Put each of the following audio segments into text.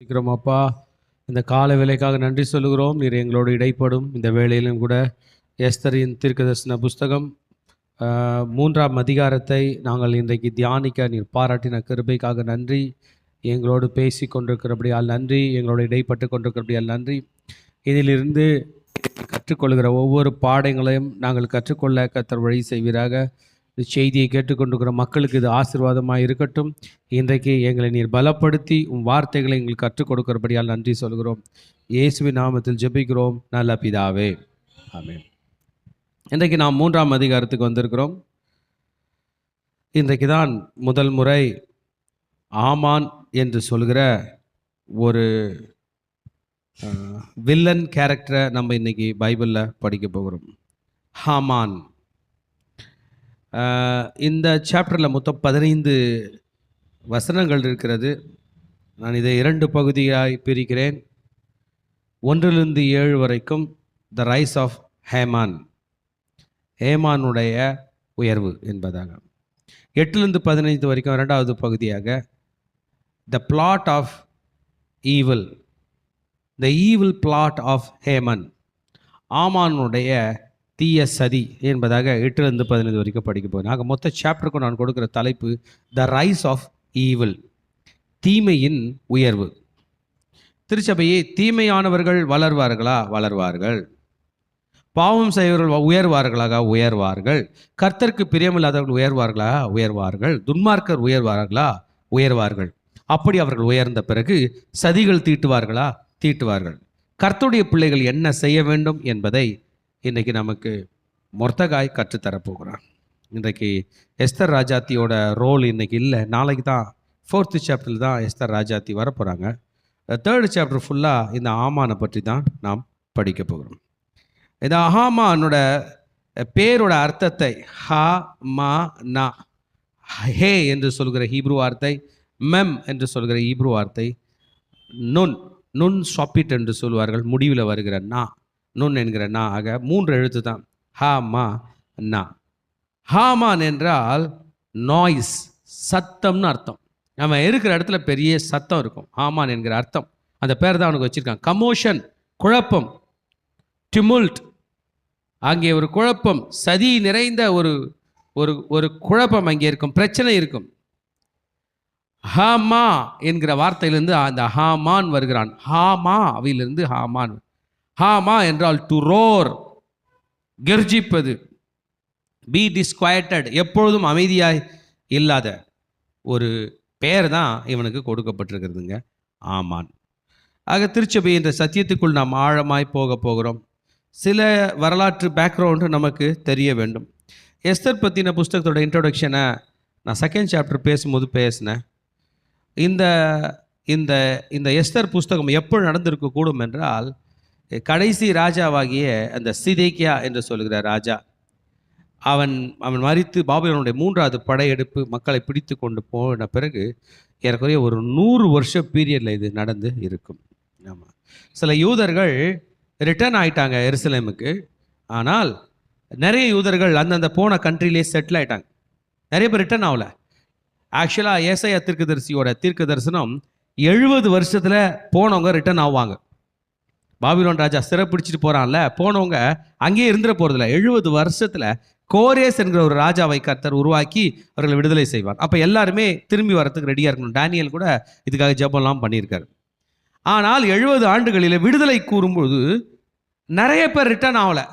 இருக்கிறோம் அப்பா. இந்த கால வேலைக்காக நன்றி சொல்லுகிறோம். நீர் எங்களோடு இடைப்படும் இந்த வேளையிலும் கூட எஸ்தரின் தீர்க்கதரிசன புஸ்தகம் 3ஆம் அதிகாரத்தை நாங்கள் இன்றைக்கு தியானிக்க நீர் பாராட்டின கிருபைக்காக நன்றி. எங்களோடு பேசி கொண்டிருக்கிறபடியால் நன்றி, எங்களோடு இடைப்பட்டு கொண்டிருக்கிறபடியால் நன்றி. இதிலிருந்து கற்றுக்கொள்கிற ஒவ்வொரு பாடங்களையும் நாங்கள் கற்றுக்கொள்ள கர்த்தர் வழி செய்வீராக. இந்த செய்தியை கேட்டுக்கொண்டிருக்கிற மக்களுக்கு இது ஆசீர்வாதமாக இருக்கட்டும். இன்றைக்கு எங்களை நீர் பலப்படுத்தி வார்த்தைகளை எங்களுக்கு கற்றுக் கொடுக்கிறபடியால் நன்றி சொல்கிறோம். இயேசுவின் நாமத்தில் ஜெபிக்கிறோம் நல்ல பிதாவே, ஆமென். இன்றைக்கு நாம் 3ஆம் அதிகாரத்துக்கு வந்திருக்கிறோம். இன்றைக்கு தான் முதல் முறை ஆமான் என்று சொல்கிற ஒரு வில்லன் கேரக்டரை நம்ம இன்னைக்கு பைபிளில் படிக்க போகிறோம். ஹாமான். இந்த சாப்டரில் மொத்தம் 15 வசனங்கள் இருக்கிறது. நான் இதை 2 பகுதியாய் பிரிக்கிறேன். 1லிருந்து 7 வரைக்கும் த ரைஸ் ஆஃப் ஹேமான், ஹேமானுடைய உயர்வு என்பதாக. 8லிருந்து 15 வரைக்கும் 2வது பகுதியாக the plot of evil, the evil plot of Haman, ஆமானுடைய தீய சதி என்பதாக 8லிருந்து 15 வரைக்கும் படிக்க போகிறேன். ஆக மொத்த சாப்டருக்கும் நான் கொடுக்குற தலைப்பு த ரைஸ் ஆஃப் ஈவில், தீமையின் உயர்வு. திருச்சபையே, தீமையானவர்கள் வளர்வார்களா? வளர்வார்கள். பாவம் செய்வர்கள் உயர்வார்களாக? உயர்வார்கள். கர்த்தருக்கு பிரியமில்லாதவர்கள் உயர்வார்களா? உயர்வார்கள். துன்மார்க்கர் உயர்வார்களா? உயர்வார்கள். அப்படி அவர்கள் உயர்ந்த பிறகு சதிகள் தீட்டுவார்களா? தீட்டுவார்கள். கர்த்தருடைய பிள்ளைகள் என்ன செய்ய வேண்டும் என்பதை இன்றைக்கி நமக்கு மொர்தகாய் கற்றுத்தரப்போகிறான். இன்றைக்கு எஸ்தர் ராஜாத்தியோட ரோல் இன்றைக்கி இல்லை, நாளைக்கு தான் 4th சாப்டரில் தான் எஸ்தர் ராஜாத்தி வரப்போகிறாங்க. 3rd சாப்டர் ஃபுல்லாக இந்த ஆமானை பற்றி தான் நாம் படிக்க போகிறோம். இந்த ஆமானோட பேரோட அர்த்தத்தை ஹா மா நா, ஹே என்று சொல்கிற ஹீப்ரு வார்த்தை, மெம் என்று சொல்கிற ஹீப்ரு வார்த்தை, நுன், நுன் ஷாப்பிட் என்று சொல்வார்கள், முடிவில் வருகிற நா, நுன் என்கிற நா. ஆக 3 எழுத்து தான் ஹா மா நா. ஹாமான் என்றால் நாய்ஸ், சத்தம்னு அர்த்தம். நம்ம இருக்கிற இடத்துல பெரிய சத்தம் இருக்கும், ஹாமான் என்கிற அர்த்தம். அந்த பேர் தான் அவனுக்கு வச்சிருக்காங்க. கமோஷன், குழப்பம், டிமுல்ட், அங்கே ஒரு குழப்பம், சதி நிறைந்த ஒரு ஒரு ஒரு குழப்பம் அங்கே இருக்கும், பிரச்சனை இருக்கும். ஹாமா என்கிற வார்த்தையிலிருந்து அந்த ஹாமான் வருகிறான். ஹாமா அவையிலிருந்து ஹாமான். ஹாமா என்றால் டு ரோர், கெர்ஜிப்பது, பி டிஸ்குவைட்டட், எப்பொழுதும் அமைதியாய் இல்லாத ஒரு பெயர் தான் இவனுக்கு கொடுக்கப்பட்டிருக்கிறதுங்க, ஆமான். ஆக திருச்சபை என்ற சத்தியத்துக்குள் நாம் ஆழமாய் போகிறோம். சில வரலாற்று பேக்ரவுண்டு நமக்கு தெரிய வேண்டும். எஸ்தர் பற்றின புஸ்தகத்தோட இன்ட்ரோடக்ஷனை நான் 2nd சாப்டர் பேசும்போது பேசினேன். இந்த இந்த இந்த எஸ்தர் புஸ்தகம் எப்போ நடந்திருக்கக்கூடும் என்றால், கடைசி ராஜாவாகிய அந்த சிதேக்கியா என்று சொல்கிற ராஜா, அவன் மரித்து பாபிலோனுடைய 3வது படையெடுப்பு மக்களை பிடித்து கொண்டு போன பிறகு ஏறக்குறைய ஒரு 100 வருஷ பீரியடில் இது நடந்து இருக்கும். ஆமாம், சில யூதர்கள் ரிட்டர்ன் ஆகிட்டாங்க எருசலேமுக்கு. ஆனால் நிறைய யூதர்கள் அந்தந்த போன கண்ட்ரிலே செட்டில் ஆகிட்டாங்க. நிறைய பேர் ரிட்டர்ன் ஆகலை. ஆக்சுவலாக ஏசாயா தீர்க்கதரிசியோட தீர்க்க தரிசனம் 70 வருஷத்தில் போனவங்க ரிட்டர்ன் ஆவாங்க. பாபிலோன் ராஜா சிறைப்பிடிச்சிட்டு போகிறான்ல, போனவங்க அங்கேயே இருந்துட போகிறதில்ல. 70 வருஷத்தில் கோரேஸ் என்கிற ஒரு ராஜாவை கர்த்தர் உருவாக்கி அவர்களை விடுதலை செய்வார். அப்போ எல்லாருமே திரும்பி வரத்துக்கு ரெடியாக இருக்கணும். டேனியல் கூட இதுக்காக ஜெபம்லாம் பண்ணியிருக்காரு. ஆனால் 70 ஆண்டுகளில் விடுதலை கூறும்போது நிறைய பேர் ரிட்டர்ன் ஆகலை.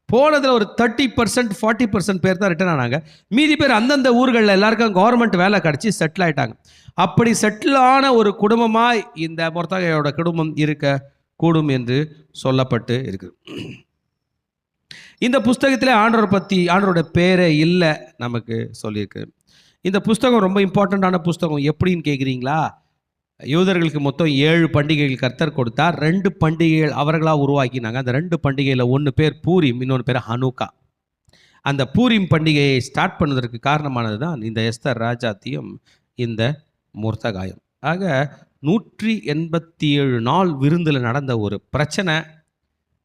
போனதில் ஒரு 30% 40% பேர் தான் ரிட்டர்ன் ஆனாங்க. மீதி பேர் அந்தந்த ஊர்களில் எல்லாருக்கும் கவர்மெண்ட் வேலை கிடச்சி செட்டில் ஆகிட்டாங்க. அப்படி செட்டில் ஆன ஒரு குடும்பமாக இந்த மொர்தகாயோட குடும்பம் இருக்க கூடும் என்று சொல்லப்பட்டு இருக்குது. இந்த புஸ்தகத்தில் ஆண்டவரோட பேரே இல்லை நமக்கு சொல்லியிருக்கு. இந்த புஸ்தகம் ரொம்ப இம்பார்ட்டண்ட்டான புஸ்தகம். எப்படின்னு கேட்குறீங்களா? யூதர்களுக்கு மொத்தம் 7 பண்டிகைகள் கர்த்தர் கொடுத்தார். 2 பண்டிகைகள் அவர்களாக உருவாக்கினாங்க. அந்த 2 பண்டிகையில் ஒன்று பேர் பூரிம், இன்னொன்று பேர் ஹனுக்கா. அந்த பூரிம் பண்டிகையை ஸ்டார்ட் பண்ணுவதற்கு காரணமானது தான் இந்த எஸ்தர் ராஜாத்தியும் இந்த மொர்தகாயும். ஆக 187 நாள் விருந்தில் நடந்த ஒரு பிரச்சனை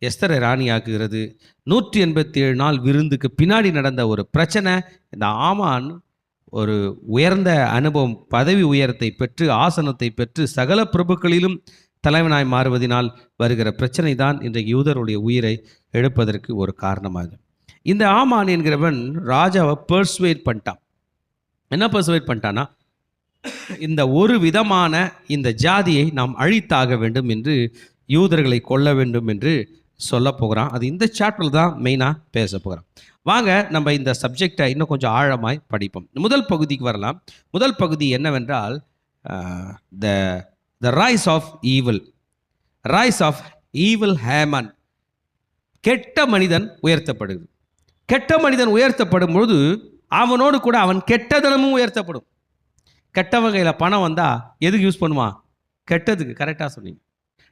எஸ்தரை ராணியாக்குகிறது. 187 நாள் விருந்துக்கு பின்னாடி நடந்த ஒரு பிரச்சனை இந்த ஆமான் ஒரு உயர்ந்த அனுபவம், பதவி உயரத்தை பெற்று ஆசனத்தை பெற்று சகல பிரபுக்களிலும் தலைவனாய் மாறுவதினால் வருகிற பிரச்சனை தான் இன்றைக்கு யூதருடைய உயிரை எடுப்பதற்கு ஒரு காரணமாகும். இந்த ஆமான் என்கிறவன் ராஜாவை பர்சுவேட் பண்ணிட்டான். என்ன பர்சுவேட் பண்ணிட்டான்னா, இந்த ஒரு விதமான இந்த ஜாதியை நாம் அழித்தாக வேண்டும் என்று, யூதர்களை கொல்ல வேண்டும் என்று சொல்ல போகிறான். அது இந்த சாப்டரில் தான் மெயினாக பேச போகிறான். வாங்க நம்ம இந்த சப்ஜெக்டை இன்னும் கொஞ்சம் ஆழமாய் படிப்போம். முதல் பகுதிக்கு வரலாம். முதல் பகுதி என்னவென்றால், the rise of evil. Rise of evil Haman. கெட்ட மனிதன் உயர்த்தப்படுது. கெட்ட மனிதன் உயர்த்தப்படும் பொழுது அவனோடு கூட அவன் கெட்டதனமும் உயர்த்தப்படும். கெட்ட வகையில் பணம் வந்தால் எதுக்கு யூஸ் பண்ணுவான்? கெட்டதுக்கு. கரெக்டாக சொன்னீங்க.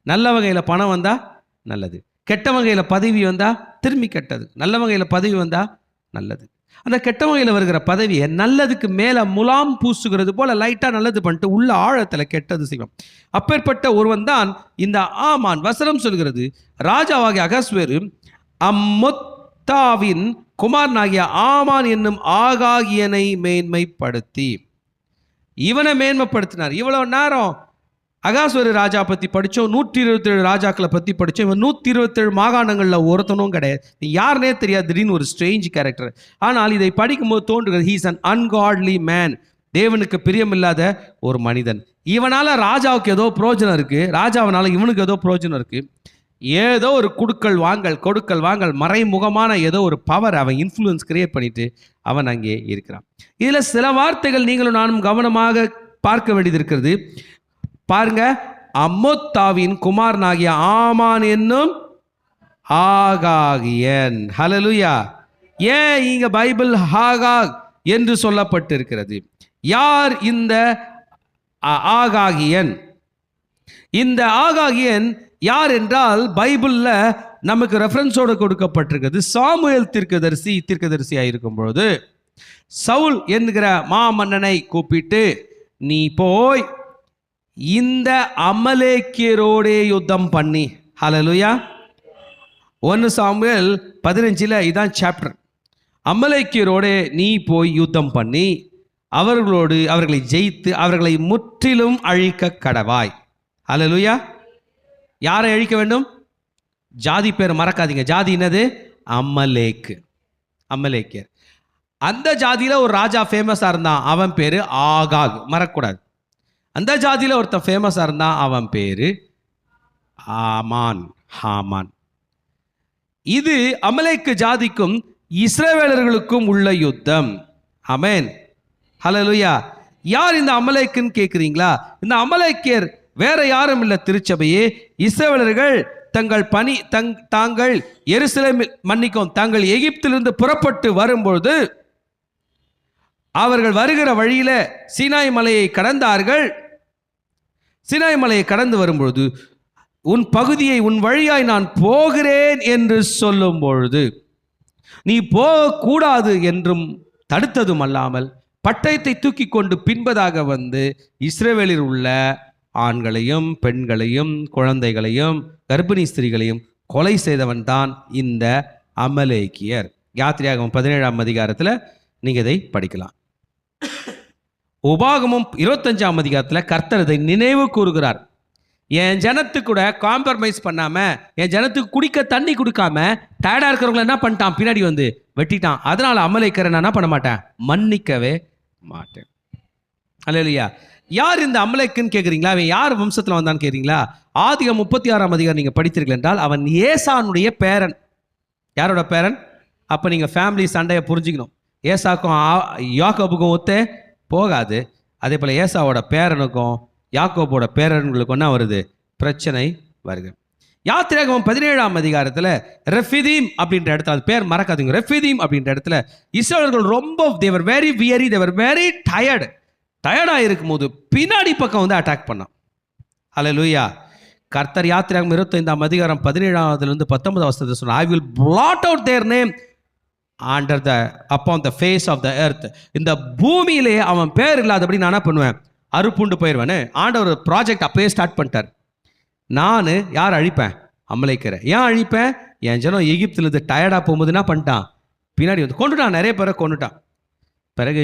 நல்ல வகையில் பணம் வந்தால் நல்லது. கெட்ட வகையில் பதவி வந்தால் திரும்பி கெட்டது. நல்ல வகையில் பதவி வந்தால் நல்லது. அந்த கெட்ட வகையில் வருகிற பதவியை நல்லதுக்கு மேலே முலாம் பூசுகிறது போல் லைட்டாக நல்லது பண்ணிட்டு உள்ள ஆழத்தில் கெட்டது செய்வோம். அப்பேற்பட்ட ஒருவன் தான் இந்த ஆமான். வசனம் சொல்கிறது, ராஜாவாகிய அகஸ்வேரு அம்மொத்தாவின் குமாரனாகிய ஆமான் என்னும் ஆகாகியனை மேன்மைப்படுத்தி, இவனை மேன்மைப்படுத்தினார். இவ்வளோ நேரம் அகாஸ்வேரு ராஜா பற்றி படித்தோம், 127 ராஜாக்களை பற்றி படித்தோம். இவன் 127 மாகாணங்களில் ஒருத்தனும் கிடையாது. யாருனே தெரியாது. திடீர்னு ஒரு ஸ்ட்ரேஞ்ச் கேரக்டர். ஆனால் இதை படிக்கும்போது தோன்றுகிறது, ஹீஸ் அன் அன்காட்லி மேன். தேவனுக்கு பிரியமில்லாத ஒரு மனிதன். இவனால் ராஜாவுக்கு ஏதோ பிரயோஜனம் இருக்குது, ராஜாவனால் இவனுக்கு ஏதோ பிரயோஜனம் இருக்குது. ஏதோ ஒரு கொடுக்கல் வாங்கல் மறைமுகமான ஏதோ ஒரு பவர், அவன் இன்ஃப்ளூயன்ஸ் கிரியேட் பண்ணிட்டு அவன் அங்கே இருக்கிறான். இதில் சில வார்த்தைகள் நீங்களும் நானும் கவனமாக பார்க்க வேண்டியது இருக்கிறது. பாருங்க, அம்மொத்தாவின் குமாரனாகிய ஆமான் என்னும் ஆகாகியன். ஹல்லேலூயா. ஏன் இங்க பைபிள் ஆகாக் என்று சொல்லப்பட்டிருக்கிறது? யார் இந்த ஆகாகியன்? இந்த ஆகாகியன் யார் என்றால், பைபிள்ல நமக்கு ரெஃபரன்ஸோடு கொடுக்கப்பட்டிருக்கிறது. சாமுவேல் தீர்க்கதரிசியாக இருக்கும் பொழுது சவுல் என்கிற மாமன்னனை கூப்பிட்டு, நீ போய் இந்த அமலேக்கியரோடே யுத்தம் பண்ணி. ஹல்லேலூயா. 1 சாமுவேல் 15 இதான் சாப்டர். அமலேக்கியரோடே நீ போய் யுத்தம் பண்ணி அவர்களை ஜெயித்து அவர்களை முற்றிலும் அழிக்க கடவாய். ஹல்லேலூயா. யாரை அழிக்க வேண்டும்? ஜாதி பேர் மறக்காதீங்க. ஜாதி என்னது? அமலேக்கியர். அந்த ஜாதியில ஒரு ராஜா ஃபேமஸா இருந்தான், அவன் பேரு ஆகாக். மறக்கூடாது. அந்த ஜாதியில ஒருத்தன் ஃபேமஸா இருந்தான், அவன் பேரு ஹாமான். இது அமலேக்கு ஜாதிக்கும் இஸ்ரவேலர்களுக்கும் உள்ள யுத்தம். ஆமென். ஹல்லேலூயா. யார் இந்த அமலேக்குன்னு கேட்குறீங்களா? இந்த அமலேக்கியர் வேற யாரும் இல்லை, திருச்சபையே. இஸ்ரவேலர்கள் தாங்கள் தாங்கள் எகிப்திலிருந்து புறப்பட்டு வரும்பொழுது அவர்கள் வருகிற வழியில சீனாய் மலையை கடந்தார்கள். சீனாய் மலையை கடந்து வரும்பொழுது, உன் பகுதியை உன் வழியாய் நான் போகிறேன் என்று சொல்லும் பொழுது, நீ போகக்கூடாது என்றும் தடுத்ததும் அல்லாமல் பட்டயத்தை தூக்கி கொண்டு பின்பதாக வந்து இஸ்ரவேலில் உள்ள ஆண்களையும் பெண்களையும் குழந்தைகளையும் கர்ப்பிணி ஸ்திரீகளையும் கொலை செய்தவன் தான் இந்த அமலேக்கியர். யாத்திரையாகமம் 17ஆம் அதிகாரத்தில் நீங்க இதை படிக்கலாம். உபாகமம் 25ஆம் அதிகாரத்தில் கர்த்தர் இதை நினைவு கூறுகிறார். என் ஜனத்துக்கு கூட காம்ப்ரமைஸ் பண்ணாம, என் ஜனத்துக்கு குடிக்க தண்ணி கொடுக்காம டயர்டா இருக்கிறவங்களை என்ன பண்ணிட்டான்? பின்னாடி வந்து வெட்டிட்டான். அதனால அமலேக்கியரை நான் என்ன பண்ண மாட்டேன்? மன்னிக்கவே மாட்டேன். அல்லேலூயா. யார் இந்த அமலேக்குன்னு கேட்குறீங்களா? அவன் யார் வம்சத்தில் வந்தான்னு கேட்குறீங்களா? ஆதிகம் 36ஆம் அதிகாரம் நீங்கள் படித்தீர்கள் என்றால், அவன் ஏசானுடைய பேரன். யாரோட பேரன்? அப்போ நீங்கள் ஃபேமிலி சண்டையை புரிஞ்சுக்கணும். ஏசாக்கும் யாக்கோபுக்கும் ஒத்தே போகாது. அதே போல் ஏசாவோட பேரனுக்கும் யாக்கோபோட பேரன்களுக்கும் என்ன வருது? பிரச்சனை வருது. யாத்திராகமம் 17ஆம் அதிகாரத்தில் ரெஃபிதீம் அப்படின்ற இடத்துல, அது பேர் மறக்காதீங்க, ரெஃபிதீம் அப்படின்ற இடத்துல இஸ்ரவேலர்கள் ரொம்ப தேவர் வெரி வியரி, தேவர் வெரி டயர்டாக இருக்கும்போது பின்னாடி பக்கம் வந்து அட்டாக் பண்ணான். ஹல்லேலூயா. கர்த்தர் யாத்திராகமம் 25ஆம் அதிகாரம் 17ஆவதுலேருந்து 19 வசனத்தை சொன்னார், I will blot out their name under the upon the face of the earth. இந்த பூமியிலே அவன் பேர் இல்லாதபடி நான் என்ன பண்ணுவேன்? அறுப்புண்டு போயிடுவேன்னு ஆண்டவர் ப்ராஜெக்ட் அப்பயே ஸ்டார்ட் பண்ணிட்டார். நான் யார் அழிப்பேன்? அமலேக்கியரை. ஏன் அழிப்பேன்? என் ஜனம் எகிப்திலிருந்து டயர்டாக போகும்போது என்ன பண்ணிட்டான்? பின்னாடி வந்து கொண்டுட்டான். நிறைய பேரை கொண்டுட்டான். பிறகு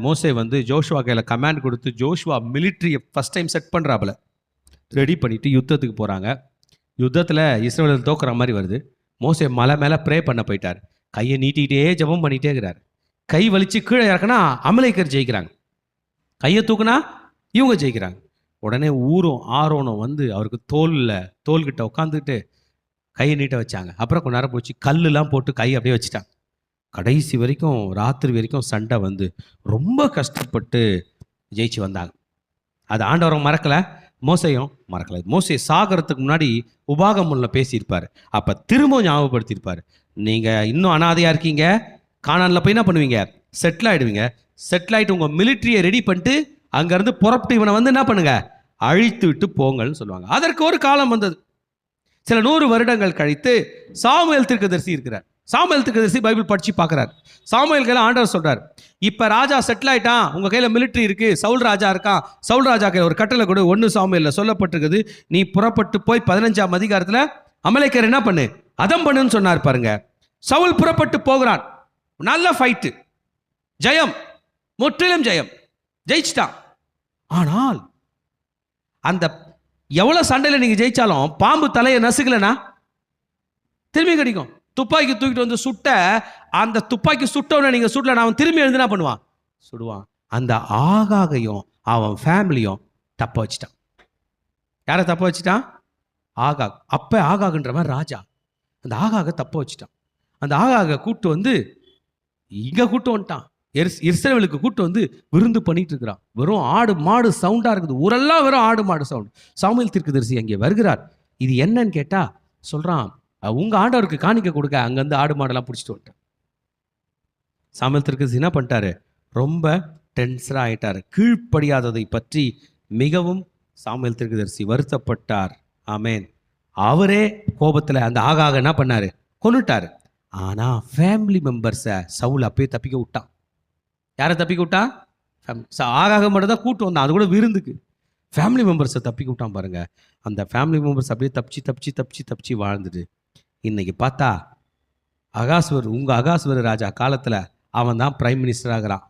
மோசே வந்து ஜோஷுவா கையில் கமாண்ட் கொடுத்து ஜோஷுவா மிலிட்ரியை ஃபஸ்ட் டைம் செட் பண்ணுறாப்புல ரெடி பண்ணிவிட்டு யுத்தத்துக்கு போகிறாங்க. யுத்தத்தில் இஸ்ரவேல் தோக்குற மாதிரி வருது. மோசே மலை மேலே ப்ரே பண்ண போயிட்டார். கையை நீட்டிகிட்டே ஜெபம் பண்ணிகிட்டே இருக்கிறார். கை வலித்து கீழே இறக்குனா அமலேக்கர் ஜெயிக்கிறாங்க, கையை தூக்குனா இவங்க ஜெயிக்கிறாங்க. உடனே ஊரும் ஆரோனும் வந்து அவருக்கு தோல்கிட்ட உட்காந்துக்கிட்டு கையை நீட்ட வச்சாங்க. அப்புறம் கொஞ்ச நேரம் போச்சு, கல்லுலாம் போட்டு கை அப்படியே வச்சுட்டாங்க. கடைசி வரைக்கும் ராத்திரி வரைக்கும் சண்டை வந்து ரொம்ப கஷ்டப்பட்டு ஜெயிச்சு வந்தாங்க. அது ஆண்டவரை மறக்கலை, மோசையும் மறக்கலை. மோசே சாகிறதுக்கு முன்னாடி உபாகமம்ல பேசியிருப்பார். அப்போ திரும்ப ஞாபகப்படுத்தியிருப்பார், நீங்கள் இன்னும் அனாதையாக இருக்கீங்க, கானானில் போய் என்ன பண்ணுவீங்க, செட்டில் ஆகிடுவீங்க. செட்டில் ஆகிட்டு உங்கள் மிலிட்ரியை ரெடி பண்ணிட்டு அங்கேருந்து புறப்பட்டு இவனை வந்து என்ன பண்ணுங்க, அழித்து விட்டு போங்கள்னு சொல்லுவாங்க. அதற்கு ஒரு காலம் வந்தது. சில 100 வருடங்கள் கழித்து சாமுவேல் தீர்க்கதரிசி இருக்கிறார். சாமுவேல் தீர்க்கதரிசி பைபிள் படித்து பார்க்குறார். சாமுவேல் கையில் ஆண்டவர் சொல்கிறார், இப்போ ராஜா செட்டில் ஆகிட்டான், உங்கள் கையில் மிலிட்ரி இருக்குது, சவுல் ராஜா இருக்கான், சவுல் ராஜா கையில் ஒரு கட்டளை கொடு. 1 சாமுவேலில் சொல்லப்பட்டிருக்குது, நீ புறப்பட்டு போய் 15ஆம் அதிகாரத்தில் அமலேக்கர் என்ன பண்ணு, அதம் பண்ணுன்னு சொன்னார் பாருங்க. சவுல் புறப்பட்டு போகிறான். நல்ல ஃபைட்டு, ஜெயம், முற்றிலும் ஜெயம், ஜெயிச்சிட்டான். ஆனால் அந்த எவ்வளோ சண்டையில் நீங்கள் ஜெயிச்சாலும் பாம்பு தலையை நசுக்கலைன்னா திரும்பி கிடைக்கும். துப்பாக்கி தூக்கிட்டு வந்து சுட்ட அந்த துப்பாக்கி சுட்டவனை நீங்கள் சுடல, அவன் திரும்பி எழுந்து என்ன பண்ணுவான், சுடுவான். அந்த ஆகாகையும் அவன் ஃபேமிலியும் தப்ப வச்சுட்டான். யாரை தப்ப வச்சுட்டான்? ஆகாக். அப்போ ஆகாகுன்றவன் ராஜா. அந்த ஆகாக தப்ப வச்சுட்டான். அந்த ஆகாக கூட்டு வந்து இங்கே கூட்டு வந்துட்டான். இஸ்ரவேலுக்கு கூட்டு வந்து விருந்து பண்ணிட்டு இருக்கிறான். வெறும் ஆடு மாடு சவுண்டாக இருக்குது, ஊரெல்லாம் வெறும் ஆடு மாடு சவுண்டு. சாமுவேல் தீர்க்கதரிசி அங்கே வருகிறார். இது என்னன்னு கேட்டால் சொல்கிறான், உங்கள் ஆண்டவருக்கு காணிக்க கொடுக்க அங்கேருந்து ஆடு மாடெல்லாம் பிடிச்சிட்டு வந்துட்டேன். சாமுவேல் தீர்க்கதரிசி என்ன பண்ணிட்டாரு, ரொம்ப டென்ஷனாக ஆகிட்டார். கீழ்ப்படியாததை பற்றி மிகவும் சாமுவேல் தீர்க்கதரிசி வருத்தப்பட்டார். ஆமேன். அவரே கோபத்தில் அந்த ஆகாக என்ன பண்ணார், கொன்னுட்டார். ஆனால் ஃபேமிலி மெம்பர்ஸை சவுல் அப்பயே தப்பிக்க விட்டான். யாரை தப்பிக்க விட்டான்? ஆகாக மட்டும் தான் கூட்டு வந்தான், அது கூட விருந்துக்கு. ஃபேமிலி மெம்பர்ஸை தப்பிக்க விட்டான் பாருங்க. அந்த ஃபேமிலி மெம்பர்ஸ் அப்படியே தப்பிச்சு வாழ்ந்துட்டு இன்னைக்கு பார்த்தா உங்கள் அகாஸ்வர் ராஜா காலத்தில் அவன் தான் பிரைம் மினிஸ்டர் ஆகிறான்.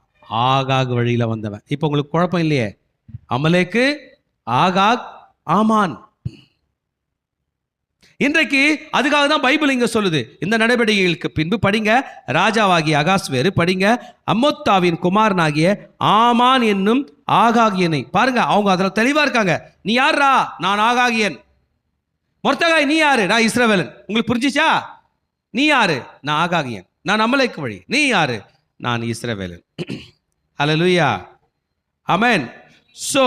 ஆகாக் வழியில் வந்தவன். இப்போ உங்களுக்கு குழப்பம் இல்லையே, அமலேக்கு, ஆகாக், ஆமான். இன்றைக்கு அதுக்காக தான் பைபிள் இங்கே சொல்லுது. இந்த நடவடிக்கைகளுக்கு பின்பு படிங்க, ராஜாவாகிய அகாஸ்வேரு, படிங்க அம்மோத்தாவின் குமாரனாகிய ஆமான் என்னும் ஆகாகியனை பாருங்க. அவங்க அதில் தெளிவாக இருக்காங்க. நீ யாரா? நான் ஆகாகியன். மொர்தகாய், நீ யாரு? நான் இஸ்ரவேலன். உங்களுக்கு புரிஞ்சிச்சா? நீ யாரு? நான் ஆகாகியன். நான் அமலேக்கு வழி. நீ யாரு? நான் இஸ்ரவேலன். ஹல்லேலூயா, ஆமென். சோ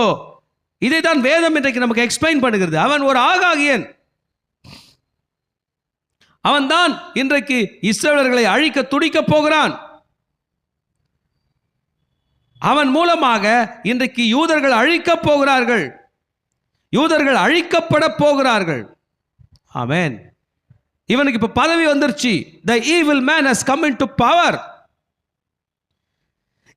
இதை தான் வேதம் இன்றைக்கு நமக்கு எக்ஸ்பிளைன் பண்ணுகிறது. அவன் ஒரு ஆகாகியன். அவன் தான் இன்றைக்கு இஸ்ரவேலர்களை அழிக்க துடிக்க போகிறான். அவன் மூலமாக இன்றைக்கு யூதர்கள் அழிக்க போகிறார்கள், யூதர்கள் அழிக்கப்பட போகிறார்கள். ஆமென். இவனுக்கு இப்ப பதவி வந்துருச்சு. The evil man has come into power.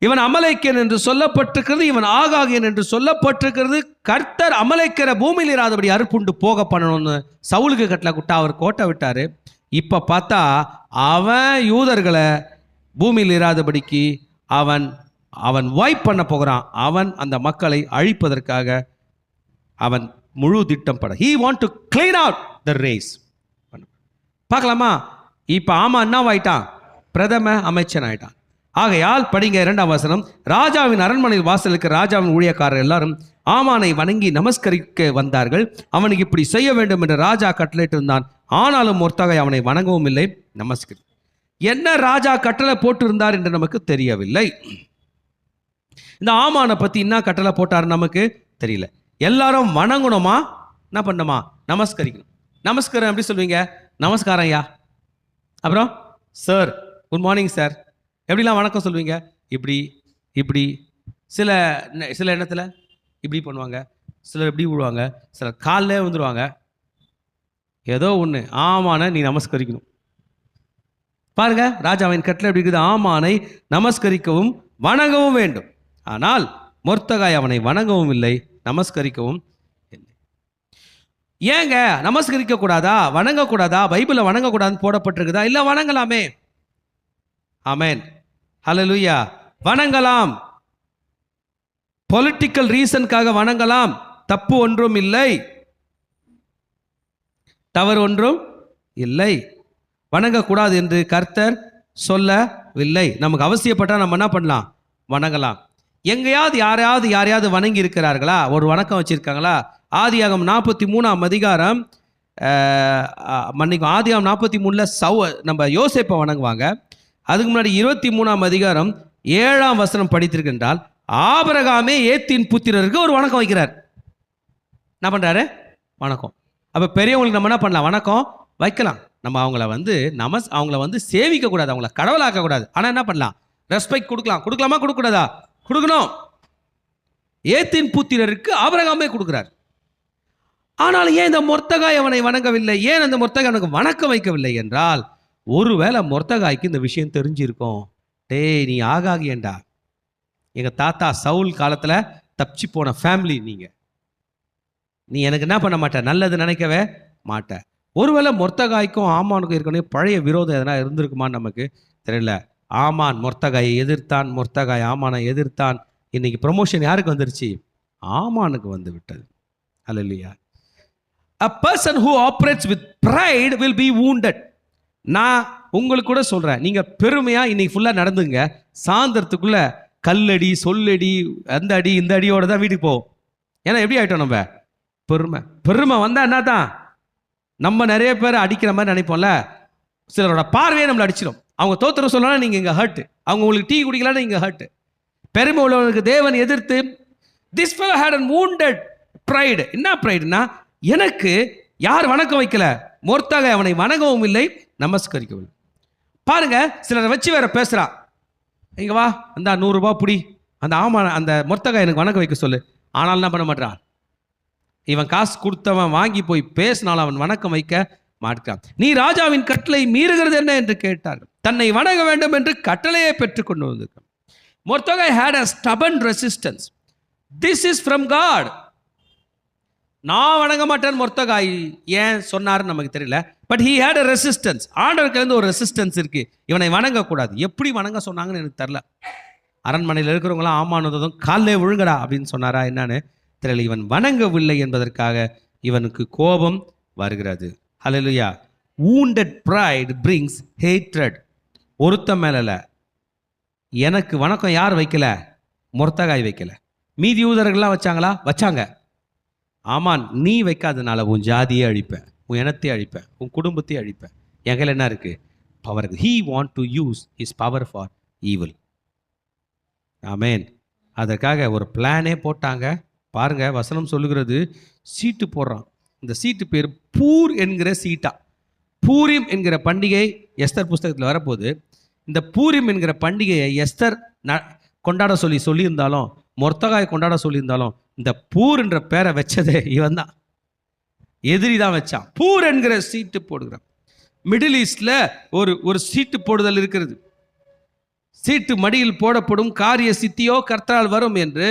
இவன் அமலேக்கியன் என்று சொல்லப்பட்டிருக்கிறது, இவன் ஆகாகியன் என்று சொல்லப்பட்டிருக்கிறது. கர்த்தர் அமலேக்கிற பூமியில் இராதபடி அறுப்புண்டு போக பண்ணணும்னு சவுலுக்கு கட்டளை விட்டா, அவர் கோட்டை விட்டாரு. இப்ப பார்த்தா அவன் யூதர்களை பூமியில் இராதபடிக்கு அவன் வைப் பண்ண போகிறான். அவன் அந்த மக்களை அழிப்பதற்காக அவன் முழு திட்டம் பட. He want to clean out the race. பார்க்கலாமா? இப்ப ஆமா என்ன ஆயிட்டான்? பிரதம அமைச்சன் ஆயிட்டான். ஆகையால் படிங்க 2ஆம் வசனம். ராஜாவின் அரண்மனையில் வாசலுக்கு ராஜாவின் ஊழியக்காரர் எல்லாரும் ஆமானை வணங்கி நமஸ்கரிக்க வந்தார்கள். அவனுக்கு இப்படி செய்ய வேண்டும் என்று ராஜா கட்டளையிட்டு இருந்தான். ஆனாலும் மொர்தகாய் அவனை வணங்கவும் இல்லை, நமஸ்கரி. என்ன ராஜா கட்டளை போட்டு இருந்தார் என்று நமக்கு தெரியவில்லை. இந்த ஆமானை பத்தி என்ன கட்டளை போட்டார் நமக்கு தெரியல. எல்லாரும் வணங்கணுமா, என்ன பண்ணணுமா? நமஸ்கரிக்கணும். நமஸ்காரம் எப்படி சொல்வீங்க? நமஸ்காரம் ஐயா. அப்புறம் சார், குட் மார்னிங் சார். எப்படிலாம் வணக்கம் சொல்வீங்க? இப்படி இப்படி. சில இடத்துல இப்படி பண்ணுவாங்க, சிலர் எப்படி விடுவாங்க, சிலர் காலிலே வந்துடுவாங்க. ஏதோ ஒன்று ஆமான நீ நமஸ்கரிக்கணும். பாருங்க, ராஜாவின் கட்டளை எப்படி இருக்குது? ஆமானை நமஸ்கரிக்கவும் வணங்கவும் வேண்டும். ஆனால் மொர்தகாய் அவனை வணங்கவும் இல்லை, நமஸ்கரிக்கவும் இல்லை. ஏங்க நமஸ்கரிக்க கூடாதா, வணங்கக்கூடாதா? பைபிளில் வணங்கக்கூடாதுன்னு போடப்பட்டிருக்குதா? இல்லை, வணங்கலாமே. ஆமென், ஹல்லேலூயா. வணங்கலாம், பொலிட்டிக்கல் ரீசனுக்காக வணங்கலாம், தப்பு ஒன்றும் இல்லை, தவறு ஒன்றும் இல்லை. வணங்கக்கூடாது என்று கர்த்தர் சொல்லவில்லை. நமக்கு அவசியப்பட்டால் நம்ம என்ன பண்ணலாம்? வணங்கலாம். எங்கேயாவது யாரையாவது வணங்கி இருக்கிறார்களா? ஒரு வணக்கம் வச்சிருக்காங்களா? ஆதியாகமம் 43ஆம் அதிகாரம் ஆதியாகமம் 43 நம்ம யோசேப்பை வணங்குவாங்க. அதுக்கு முன்னாடி 23ஆம் அதிகாரம் 7ஆம் வசனம் படித்திருக்கின்றால் ஆபிரகாமே ஏத்தின் புத்திரருக்கு ஒரு வணக்கம் வைக்கிறார். என்ன பண்றாரு? வணக்கம். அப்ப பெரியவங்களுக்கு நம்ம என்ன பண்ணலாம்? வணக்கம் வைக்கலாம். நம்ம அவங்கள வந்து சேவிக்க கூடாது, அவங்கள கடவுளாக்க கூடாது. ஆனா என்ன பண்ணலாம்? ரெஸ்பெக்ட் கொடுக்கலாம். கொடுக்கலாமா கொடுக்கூடாதா? கொடுக்கணும். ஏத்தின் புத்திரருக்கு ஆபிரகாமே கொடுக்கிறார். ஆனால் ஏன் இந்த மொர்தெகாய் அவனை வணங்கவில்லை? ஏன் அந்த மொர்தெகாய் அவனுக்கு வணக்கம் வைக்கவில்லை என்றால், ஒருவேளை மொர்தெகாய்க்கு இந்த விஷயம் தெரிஞ்சிருக்கும். டேய், நீ ஆகாகியண்டா, எங்க தாத்தா சவுல் காலத்துல தப்பிச்சு போன ஃபேமிலி, நீ எனக்கு என்ன பண்ண மாட்ட? நல்லது நினைக்கவே மாட்ட. ஒருவேளை மொர்தெகாய்க்கும் ஆமானுக்கும் இருக்கணும் பழைய விரோதம் எதனா இருந்திருக்குமான்னு நமக்கு தெரியல. ஆமான் மொர்தெகாயை எதிர்த்தான், மொர்தெகாய் ஆமானை எதிர்த்தான். இன்னைக்கு ப்ரொமோஷன் யாருக்கு வந்துருச்சு? ஆமானுக்கு வந்து விட்டது. அல்லேலூயா. A person who operates with pride will be wounded. நான் உங்களுக்கு கூட சொல்றேன், நீங்க பெருமையா இன்னைக்கு ஃபுல்லா நடந்துங்க, சாயந்தரத்துக்குள்ள கல்லடி சொல்லடி அந்த அடி இந்த அடியோட தான் வீட்டுக்கு போவோம். ஏன்னா எப்படி ஆயிட்டோம் நம்ம? பெருமை வந்தா என்ன தான்? நம்ம நிறைய பேர் அடிக்கிற மாதிரி நினைப்போம்ல. சிலரோட பார்வையை நம்மளை அடிச்சிடும். அவங்க தோத்திரம் சொல்லலாம், நீங்க இங்க ஹர்ட். அவங்க உங்களுக்கு டீ குடிக்கலான்னு இங்க ஹர்ட். பெருமை உள்ளவனுக்கு தேவன் எதிர்த்து this fellow had a wounded pride. என்ன ப்ரைடுனா, எனக்கு யார் வணக்கம் வைக்கல, மொர்தெகாய் அவனை வணங்கவும் இல்லை, நமஸ்கரிக்கவில்லை. பாருங்க, சிலரை வச்சு வேற பேசுறான். இங்க வா, அந்த 100 ரூபாய் புடி, அந்த மொர்தெகாய் எனக்கு வணக்கம் வைக்க சொல்லு. ஆனால் என்ன பண்ண மாட்டான்? இவன் காசு கொடுத்தவன் வாங்கி போய் பேசினாலும் அவன் வணக்கம் வைக்க மாட்டான். நீ ராஜாவின் கட்டளை மீறுகிறது என்ன என்று கேட்டார்கள். தன்னை வணங்க வேண்டும் என்று கட்டளையை பெற்றுக்கொண்டு வந்திருக்கான். மொர்தெகாய் had a stubborn resistance. This is from God. நான் வணங்க மாட்டேன் மொர்தெகாய் ஏன் சொன்னாருன்னு நமக்கு தெரியல. But he had a resistance. ஆண்டவருக்கு இருந்து ஒரு ரெசிஸ்டன்ஸ் இருக்கு. இவனை வணங்கக்கூடாது. எப்படி வணங்க சொன்னாங்கன்னு எனக்கு தெரியல. அரண்மனையில் இருக்கிறவங்களாம் ஆமானதும் காலிலே விழுங்கடா அப்படின்னு சொன்னாரா என்னன்னு தெரியல. இவன் வணங்கவில்லை என்பதற்காக இவனுக்கு கோபம் வருகிறது. ஹல்லேலூயா. wounded pride brings hatred. ஒருத்த மேல எனக்கு வணக்கம் யார் வைக்கல? மொர்தெகாய் வைக்கல. மீதி யூதர்கள்லாம் வச்சாங்களா? வச்சாங்க. ஆமான், நீ வைக்காதனால உன் ஜாதியை அழிப்பேன், உன் இனத்தை அழிப்பேன், உன் குடும்பத்தை அழிப்பேன். என் கையில் என்ன இருக்கு? Power. he want to use his power for evil. ஆமேன். அதற்காக ஒரு பிளானே போட்டாங்க. பாருங்க, வசனம் சொல்லுகிறது, சீட்டு போடுறான். இந்த சீட்டு பேர் பூர் என்கிற சீட்டா. பூரிம் என்கிற பண்டிகை எஸ்தர் புஸ்தகத்தில் வரப்போது. இந்த பூரிம் என்கிற பண்டிகையை எஸ்தர் கொண்டாட சொல்லியிருந்தாலும், மொர்தெகாய் கொண்டாட சொல்லியிருந்தாலும், இந்த பூர் என்ற பேரை வச்சதே இவன் தான். எதிரி தான் வச்சான். பூர் என்கிற சீட்டு போடுகிறான். மிடில் ஈஸ்ட்ல ஒரு சீட்டு போடுதல் இருக்கிறது. சீட்டு மடியில் போடப்படும், காரிய சித்தியோ கர்த்தரால் வரும் என்று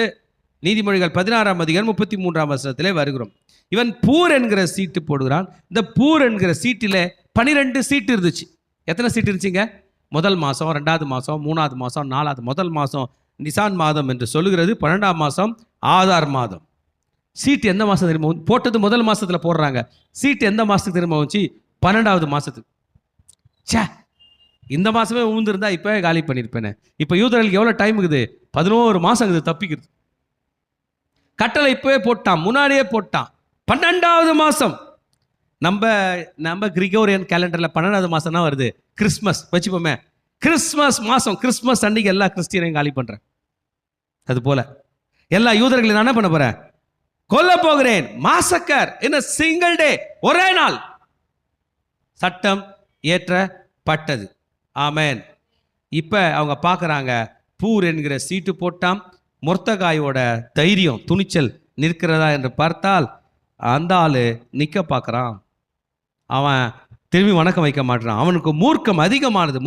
நீதிமொழிகள் 16ஆம் அதிகாரம் 33ஆம் வசனத்திலே வருகிறோம். இவன் பூர் என்கிற சீட்டு போடுகிறான். இந்த பூர் என்கிற சீட்டிலே 12 சீட்டு இருந்துச்சு. எத்தனை சீட்டு இருந்துச்சுங்க? முதல் மாதம், 2வது மாதம், 3வது மாதம், 4வது. முதல் மாதம் நிசான் மாதம் என்று சொல்லுகிறது. 12ஆம் மாதம் ஆதார் மாதம். சீட்டு எந்த மாதம் தெரியுமா போட்டது? முதல் மாதத்தில் போடுறாங்க. சீட்டு எந்த மாதத்துக்கு தெரியுமா வந்துச்சு? 12வது மாதத்துக்கு. சே, இந்த மாதமே ஊந்திருந்தா இப்போ காலி பண்ணியிருப்பேனே. இப்போ யூதர்களுக்கு எவ்வளோ டைம் இருக்குது? 11 மாதம் இருக்குது தப்பிக்கிறது. கட்டளை இப்போவே போட்டான், முன்னாடியே போட்டான். 12வது மாதம். நம்ம கிரிகோரியன் கேலண்டரில் 12வது மாதம் தான் வருது. கிறிஸ்மஸ் வச்சுப்போமே, கிறிஸ்மஸ் மாதம், கிறிஸ்மஸ் அன்னைக்கு எல்லா கிறிஸ்டியனையும் காலி பண்ணுறேன். அது போல எல்லா யூதர்களையும் நான் என்ன பண்ண போறேன்? கொல்ல போகிறேன். மாசக்கர் என்ன சிங்கிள் டே, ஒரே நாள் சட்டம் ஏற்றப்பட்டது. ஆமேன். இப்போ அவங்க பார்க்குறாங்க, பூர் என்கிற சீட்டு போட்டான். மொர்தெகாயோட தைரியம், துணிச்சல் நிற்கிறதா என்று பார்த்தால் அந்த ஆளு நிற்க பார்க்குறான். அவன் திரும்பி வணக்கம் வைக்க மாட்டான். அவனுக்கு மூர்க்கம் அதிகமானது.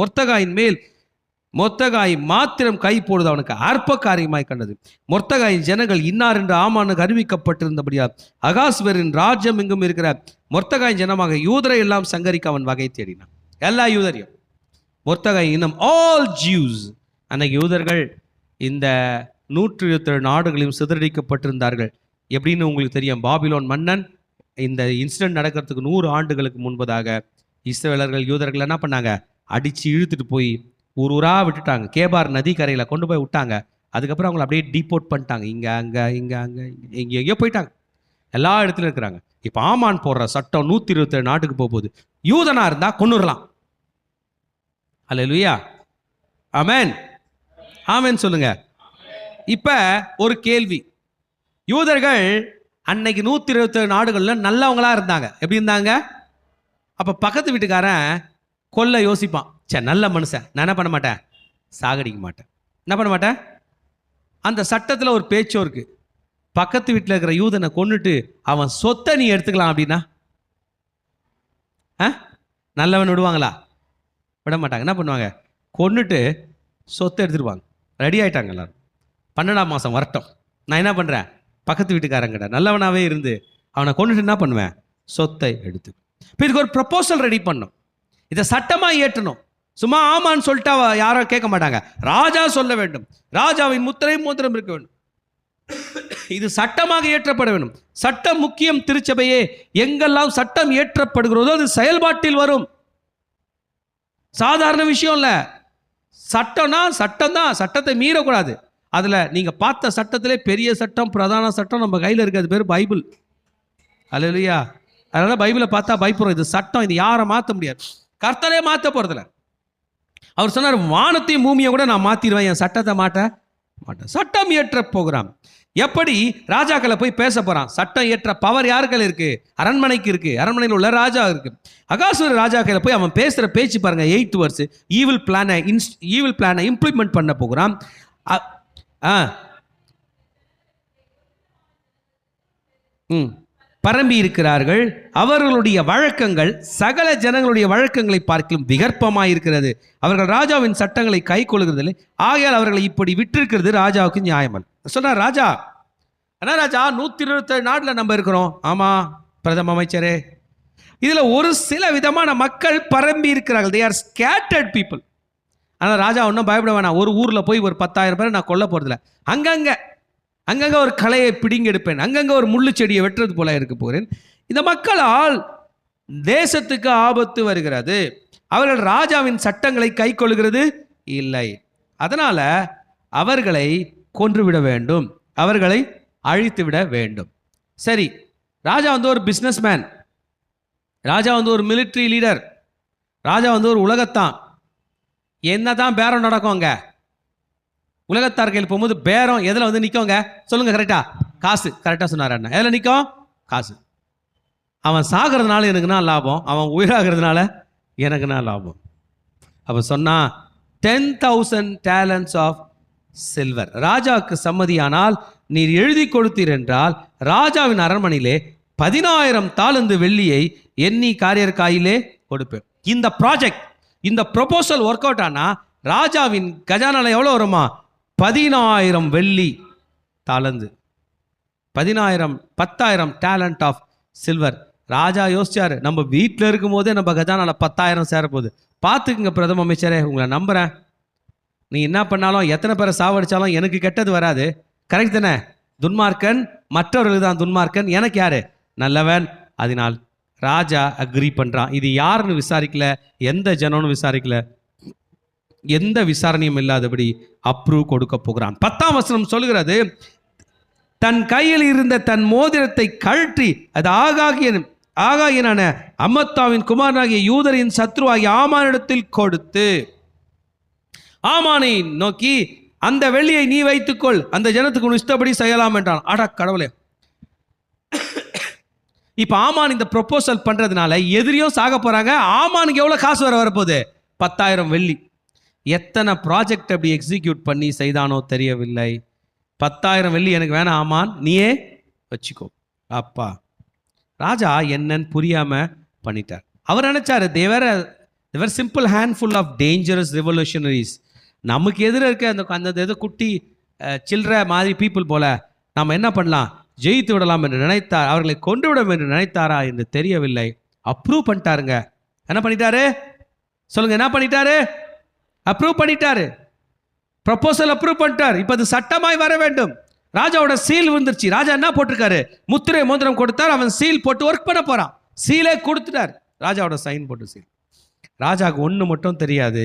மொர்தெகாய் மாத்திரம் கை போடுது அவனுக்கு அற்ப காரியமாய் கண்டது. மொர்தெகாயின் ஜனங்கள் இன்னார் என்று ஆமானுக்கு அறிவிக்கப்பட்டிருந்தபடியா அகாஸ்வேரின் ராஜ்யம் எங்கும் இருக்கிற மொர்தெகாயின் ஜனமாக யூதரை எல்லாம் சங்கரிக்க அவன் வகை தேடினான். எல்லா யூதரையும். மொர்தெகாய் இன்னும் ஆல் ஜூஸ். அன்னைக்கு யூதர்கள் இந்த 127 நாடுகளையும் சிதறடிக்கப்பட்டிருந்தார்கள். எப்படின்னு உங்களுக்கு தெரியும். பாபிலோன் மன்னன் இந்த இன்சிடென்ட் நடக்கிறதுக்கு 100 ஆண்டுகளுக்கு முன்பதாக இஸ்ரவேலர்கள் யூதர்கள் என்ன பண்ணாங்க, அடித்து இழுத்துட்டு போய் ஊர் ஊராக விட்டுட்டாங்க. கேபார் நதி கரையில் கொண்டு போய் விட்டாங்க. அதுக்கப்புறம் அவங்களை அப்படியே டீபோர்ட் பண்ணிட்டாங்க. இங்கே அங்கே இங்கே அங்கே இங்கே எங்கேயோ போயிட்டாங்க. எல்லா இடத்துலையும் இருக்கிறாங்க. இப்போ ஆமான் போடுற சட்டம் 127 நாட்டுக்கு போகுது. யூதனாக இருந்தால் கொன்னுடலாம். அல்லேலூயா, ஆமென், ஆமென் சொல்லுங்க. இப்போ ஒரு கேள்வி. யூதர்கள் அன்னைக்கு 127 நாடுகளில் நல்லவங்களா இருந்தாங்க. எப்படி இருந்தாங்க? அப்போ பக்கத்து வீட்டுக்காரன் கொல்ல யோசிப்பான். சே, நல்ல மனுஷன், நான் என்ன பண்ண மாட்டேன், சாகடிக்க மாட்டேன். என்ன பண்ண மாட்டேன்? அந்த சட்டத்தில் ஒரு பேச்சோ இருக்கு. பக்கத்து வீட்டில் இருக்கிற யூதனை கொன்னுட்டு அவன் சொத்தை நீ எடுத்துக்கலாம் அப்படின்னா நல்லவன் விடுவாங்களா? விட மாட்டாங்க. என்ன பண்ணுவாங்க? கொன்னுட்டு சொத்தை எடுத்துருவாங்க. ரெடி ஆகிட்டாங்க எல்லாரும். 12ஆம் மாதம் வரட்டும், நான் என்ன பண்ணுறேன், பக்கத்து வீட்டுக்காரங்கிட்ட நல்லவனாகவே இருந்து அவனை கொண்டுட்டு என்ன பண்ணுவேன், சொத்தை எடுத்து. இப்போ இதுக்கு ஒரு ப்ரப்போசல் ரெடி பண்ணும். இதை சட்டமாக ஏற்றணும். சும்மா ஆமான்னு சொல்லிட்டா யாரும் கேட்க மாட்டாங்க. ராஜா சொல்ல வேண்டும். ராஜாவின் முத்திரை மோதிரம் இருக்க வேண்டும். இது சட்டமாக ஏற்றப்பட வேண்டும். சட்டம் முக்கியம். திருச்சபையே, எங்கெல்லாம் சட்டம் ஏற்றப்படுகிறதோ அது செயல்பாட்டில் வரும். சாதாரண விஷயம் இல்லை. சட்டம்னா சட்டம் தான். சட்டத்தை மீறக்கூடாது. அதில் நீங்கள் பார்த்த சட்டத்திலே பெரிய சட்டம், பிரதான சட்டம் நம்ம கையில் இருக்குது. அது பேர் பைபிள். அல்லேலூயா. அதனால் பைபிளை பார்த்தா பயப்படுறோம். இது சட்டம், இது யாரை மாற்ற முடியாது. கர்த்தரே மாற்ற போகிறதில்ல. அவர் சொன்னார், வானத்தையும் பூமியை கூட நான் மாற்றிடுவேன், என் சட்டத்தை மாட்டேன். சட்டம் ஏற்ற போகிறான். எப்படி ராஜாக்களை போய் பேச போகிறான். சட்டம் ஏற்ற பவர் யாருக்கள் இருக்குது? அரண்மனைக்கு இருக்குது. அரண்மனையில் உள்ள ராஜா இருக்குது. அகாசுர ராஜாக்களை போய் அவன் பேசுகிற பேச்சு பாருங்கள். 8th verse. ஈவில் பிளானை இம்ப்ளிமெண்ட் பண்ண போகிறான். பரம்பி இருக்கிறார்கள். அவர்களுடைய வழக்கங்கள் சகல ஜனங்களுடைய வழக்கங்களை பார்க்கலும் விகற்பமாய் இருக்கிறது. அவர்கள் ராஜாவின் சட்டங்களை கை கொள்கிறதில்லை. ஆகையால் அவர்களை இப்படி விட்டிருக்கிறது ராஜாவுக்கு நியாயமல்ல. சொல்றார் ராஜா. ஆனால் ராஜா 127 நாட்டில் நம்ம இருக்கிறோம். ஆமாம் பிரதம அமைச்சரே, இதில் ஒரு சில விதமான மக்கள் பரம்பி இருக்கிறார்கள். They are scattered people. ஆனால் ராஜா ஒன்றும் பயப்பட வேணாம். ஒரு ஊரில் போய் ஒரு 10,000 பேரை நான் கொல்ல போகிறதில்ல. அங்கங்கே ஒரு களையை பிடிங்கி எடுப்பேன். அங்கங்கே ஒரு முள்ளு செடியை வெட்டுறது போல இருக்க போகிறேன். இந்த மக்களால் தேசத்துக்கு ஆபத்து வருகிறது. அவர்கள் ராஜாவின் சட்டங்களை கை கொள்கிறது இல்லை. அதனால் அவர்களை கொன்றுவிட வேண்டும், அவர்களை அழித்து விட வேண்டும். சரி, ராஜா வந்து ஒரு பிஸ்னஸ் மேன், ராஜா வந்து ஒரு மிலிட்ரி லீடர், ராஜா வந்து ஒரு உலகத்தான். என்னதான் பேரம் நடக்கும் அங்கே? உலகத்தார் கையில் போகும்போது பேரம் எதில் வந்து நிற்கோங்க சொல்லுங்க? கரெக்டா? காசு. கரெக்டாக சொன்னார் அண்ணா. எதில் நிற்கும்? காசு. அவன் சாகிறதுனால எனக்குன்னா லாபம், அவன் உயிராகிறதுனால எனக்குன்னா லாபம். அப்போ சொன்னா 10,000 talents ஆஃப் சில்வர். ராஜாவுக்கு சம்மதியானால் நீர் எழுதி கொடுத்தீர் என்றால் ராஜாவின் அரண்மனையிலே 10,000 தாலந்து வெள்ளியை எண்ணி காரியர்காயிலே கொடுப்பேன். இந்த ப்ராஜெக்ட், இந்த ப்ரொபோசல் ஒர்க் அவுட் ஆனா ராஜாவின் கஜானால எவ்வளோ வருமா? 10,000 வெள்ளி தாலந்து, 10,000 talent ஆஃப் சில்வர். ராஜா யோசிச்சாரு, நம்ம வீட்டில் இருக்கும் போதே நம்ம கஜானால 10,000 சேரப்போகுது. பார்த்துக்குங்க பிரதம அமைச்சரே, உங்களை நம்புகிறேன். நீ என்ன பண்ணாலும் எத்தனை பேரை சாவடிச்சாலும் எனக்கு கெட்டது வராது. கரெக்ட் தானே? துன்மார்க்கன் மற்றவர்களுக்கு தான் துன்மார்க்கன், எனக்கு யாரு நல்லவன். அதனால் ராஜா அக்ரி பண்ணுறான். இது யாருன்னு விசாரிக்கல, எந்த ஜனம்னு விசாரிக்கல, எந்த விசாரணையும் இல்லாதபடி அப்ரூவ் கொடுக்க போகிறான். 10ஆம் வசனம் சொல்கிறது, தன் கையில் இருந்த தன் மோதிரத்தை கழற்றி அது ஆகாகியனான அம்மத்தாவின் குமாரனாகிய யூதரின் சத்ருவாகிய ஆமானிடத்தில் கொடுத்து ஆமானை நோக்கி, அந்த வெள்ளியை நீ வைத்துக்கொள், அந்த ஜனத்துக்கு இஷ்டப்படி செய்யலாம் என்றான். அட கடவுளே! இப்ப ஆமான் இந்த ப்ரொபோசல் பண்றதுனால எதிரியும் சாக போறாங்க. ஆமானுக்கு எவ்வளவு காசு வரப்போகுது? 10,000 வெள்ளி. எத்தனை ப்ராஜெக்ட் அப்படி எக்ஸிக்யூட் பண்ணி செய்தானோ தெரியவில்லை. 10,000 வெள்ளி எனக்கு வேணாம் ஆமான், நீயே வச்சுக்கோ. அப்பா ராஜா என்னன்னு புரியாம பண்ணிட்டார். அவர் நினைச்சாரு they were simple handful of dangerous revolutionaries. நமக்கு எதிர இருக்க அந்த எது குட்டி சில்ற மாதிரி பீப்புள் போல நம்ம என்ன பண்ணலாம், ஜெயித்து விடலாம் என்று நினைத்தார். அவர்களை கொண்டு விடும் என்று நினைத்தாரா என்று தெரியவில்லை. அப்ரூவ் பண்ணிட்டாருங்க. என்ன பண்ணிட்டாரு சொல்லுங்க? என்ன பண்ணிட்டாரு? அப்ரூவ் பண்ணிட்டாரு. ப்ரப்போசல் அப்ரூவ் பண்ணிட்டார். இப்போ அது சட்டமாய் வர வேண்டும். ராஜாவோட சீல் வந்துருச்சு. ராஜா என்ன போட்டிருக்காரு? முத்திரை மோதிரம் கொடுத்தார். அவன் சீல் போட்டு ஒர்க் பண்ண போறான். சீலே கொடுத்துட்டார். ராஜாவோட சைன் போட்டு சீல். ராஜாவுக்கு ஒன்று மட்டும் தெரியாது,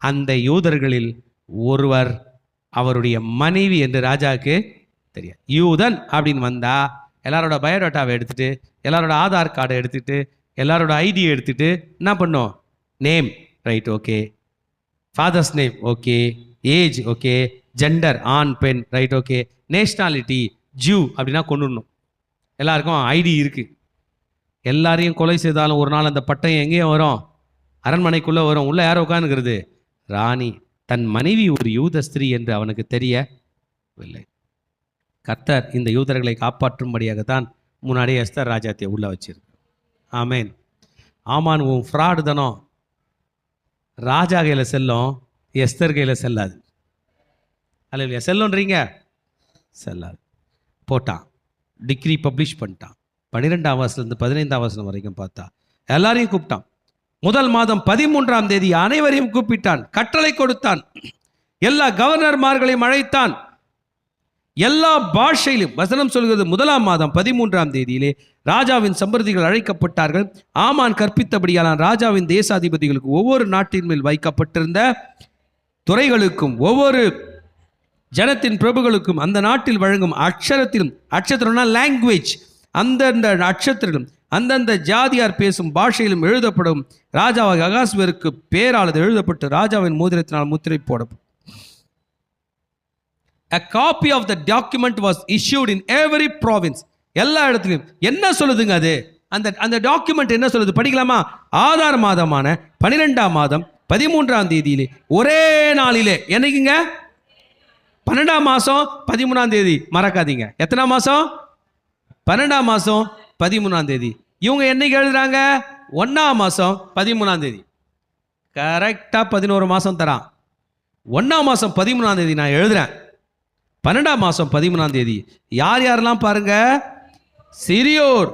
அந்த யூதர்களில் ஒருவர் அவருடைய மனைவி என்று ராஜாவுக்கு தெரியாது. யூதன் அப்படின்னு வந்தா எல்லாரோட பயோடேட்டாவை எடுத்துட்டு, எல்லாரோட ஆதார் கார்டை எடுத்துட்டு, எல்லாரோட ஐடியை எடுத்துட்டு என்ன பண்ணோம்? Name right, okay, father's name okay, age okay, gender ஆண் பெண் ரைட் ஓகே, நேஷ்னாலிட்டி ஜூ அப்படின்னா கொண்டுடணும். எல்லாருக்கும் ஐடி இருக்கு. எல்லாரையும் கொலை செய்தாலும் ஒரு நாள் அந்த பட்டயம் எங்கேயும் வரும்? அரண்மனைக்குள்ளே வரும். உள்ள யாரும் உட்காந்துக்கிறது? ராணி. தன் மனைவி ஒரு யூத ஸ்திரீ என்று அவனுக்கு தெரியவில்லை. கர்த்தர் இந்த யூதர்களை காப்பாற்றும்படியாகத்தான் முன்னாடியே எஸ்தர் ராஜாத்தியை உள்ள வச்சிருக்கு. ஆமேன். ஆமான், உன் ஃப்ராடு தானோ ராஜா கையில் செல்லும், எஸ்தர் கையில் செல்லாது. அல்ல இல்லையா? செல்லுன்றீங்க, செல்லாது. போட்டான், டிகிரி பப்ளிஷ் பண்ணிட்டான். 12ஆம் வசனத்துலேருந்து 15ஆம் வசனம் வரைக்கும் பார்த்தா எல்லாரையும் கூப்பிட்டான். முதல் மாதம் 13ஆம் தேதி அனைவரையும் கூப்பிட்டான், கட்டளை கொடுத்தான், எல்லா கவர்னர்மார்களையும் அழைத்தான், எல்லா பாஷையிலும். வசனம் சொல்கிறது, முதலாம் மாதம் 13ஆம் தேதியிலே ராஜாவின் சம்பிரதிகள் அழைக்கப்பட்டார்கள். ஆமான் கற்பித்தபடியால் ராஜாவின் தேசாதிபதிகளுக்கு ஒவ்வொரு நாட்டின் மேல் வைக்கப்பட்டிருந்த துறைகளுக்கும் ஒவ்வொரு ஜனத்தின் பிரபுகளுக்கும் அந்த நாட்டில் வழங்கும் அக்ஷரத்திலும், அக்ஷரம்னா லாங்குவேஜ், அந்தந்த அக்ஷரத்திலும் அந்தந்த ஜாதியார் பேசும் பாஷையிலும் எழுதப்படும். ராஜாவாக அகாஸ்வேருக்கு பேரால் அது எழுதப்பட்டு ராஜாவின் மோதிரத்தினால் முத்திரை போடப்படும். A copy of the document was issued in every province. எல்லா இடத்துலையும். என்ன சொல்லுதுங்க அது? அந்த டாக்குமெண்ட் என்ன சொல்லுது? படிக்கலாமா? ஆதார் மாதமான 12ஆம் மாதம் 13ஆம் தேதியிலே ஒரே நாளிலே, என்னைக்குங்க? 12ஆம் மாதம் 13ஆம் தேதி, மறக்காதீங்க. எத்தனாம் மாதம்? 12ஆம் மாதம் 13ஆம் தேதி. இவங்க என்னைக்கு எழுதுறாங்க? 1ஆம் மாதம் 13ஆம் தேதி. கரெக்டாக 11 மாதம் தரான். 1ஆம் மாதம் 13ஆம் தேதி நான் எழுதுறேன். 12ஆம் மாதம் 13ஆம் தேதி யார் யாரெல்லாம் பாருங்க, சிறியோர்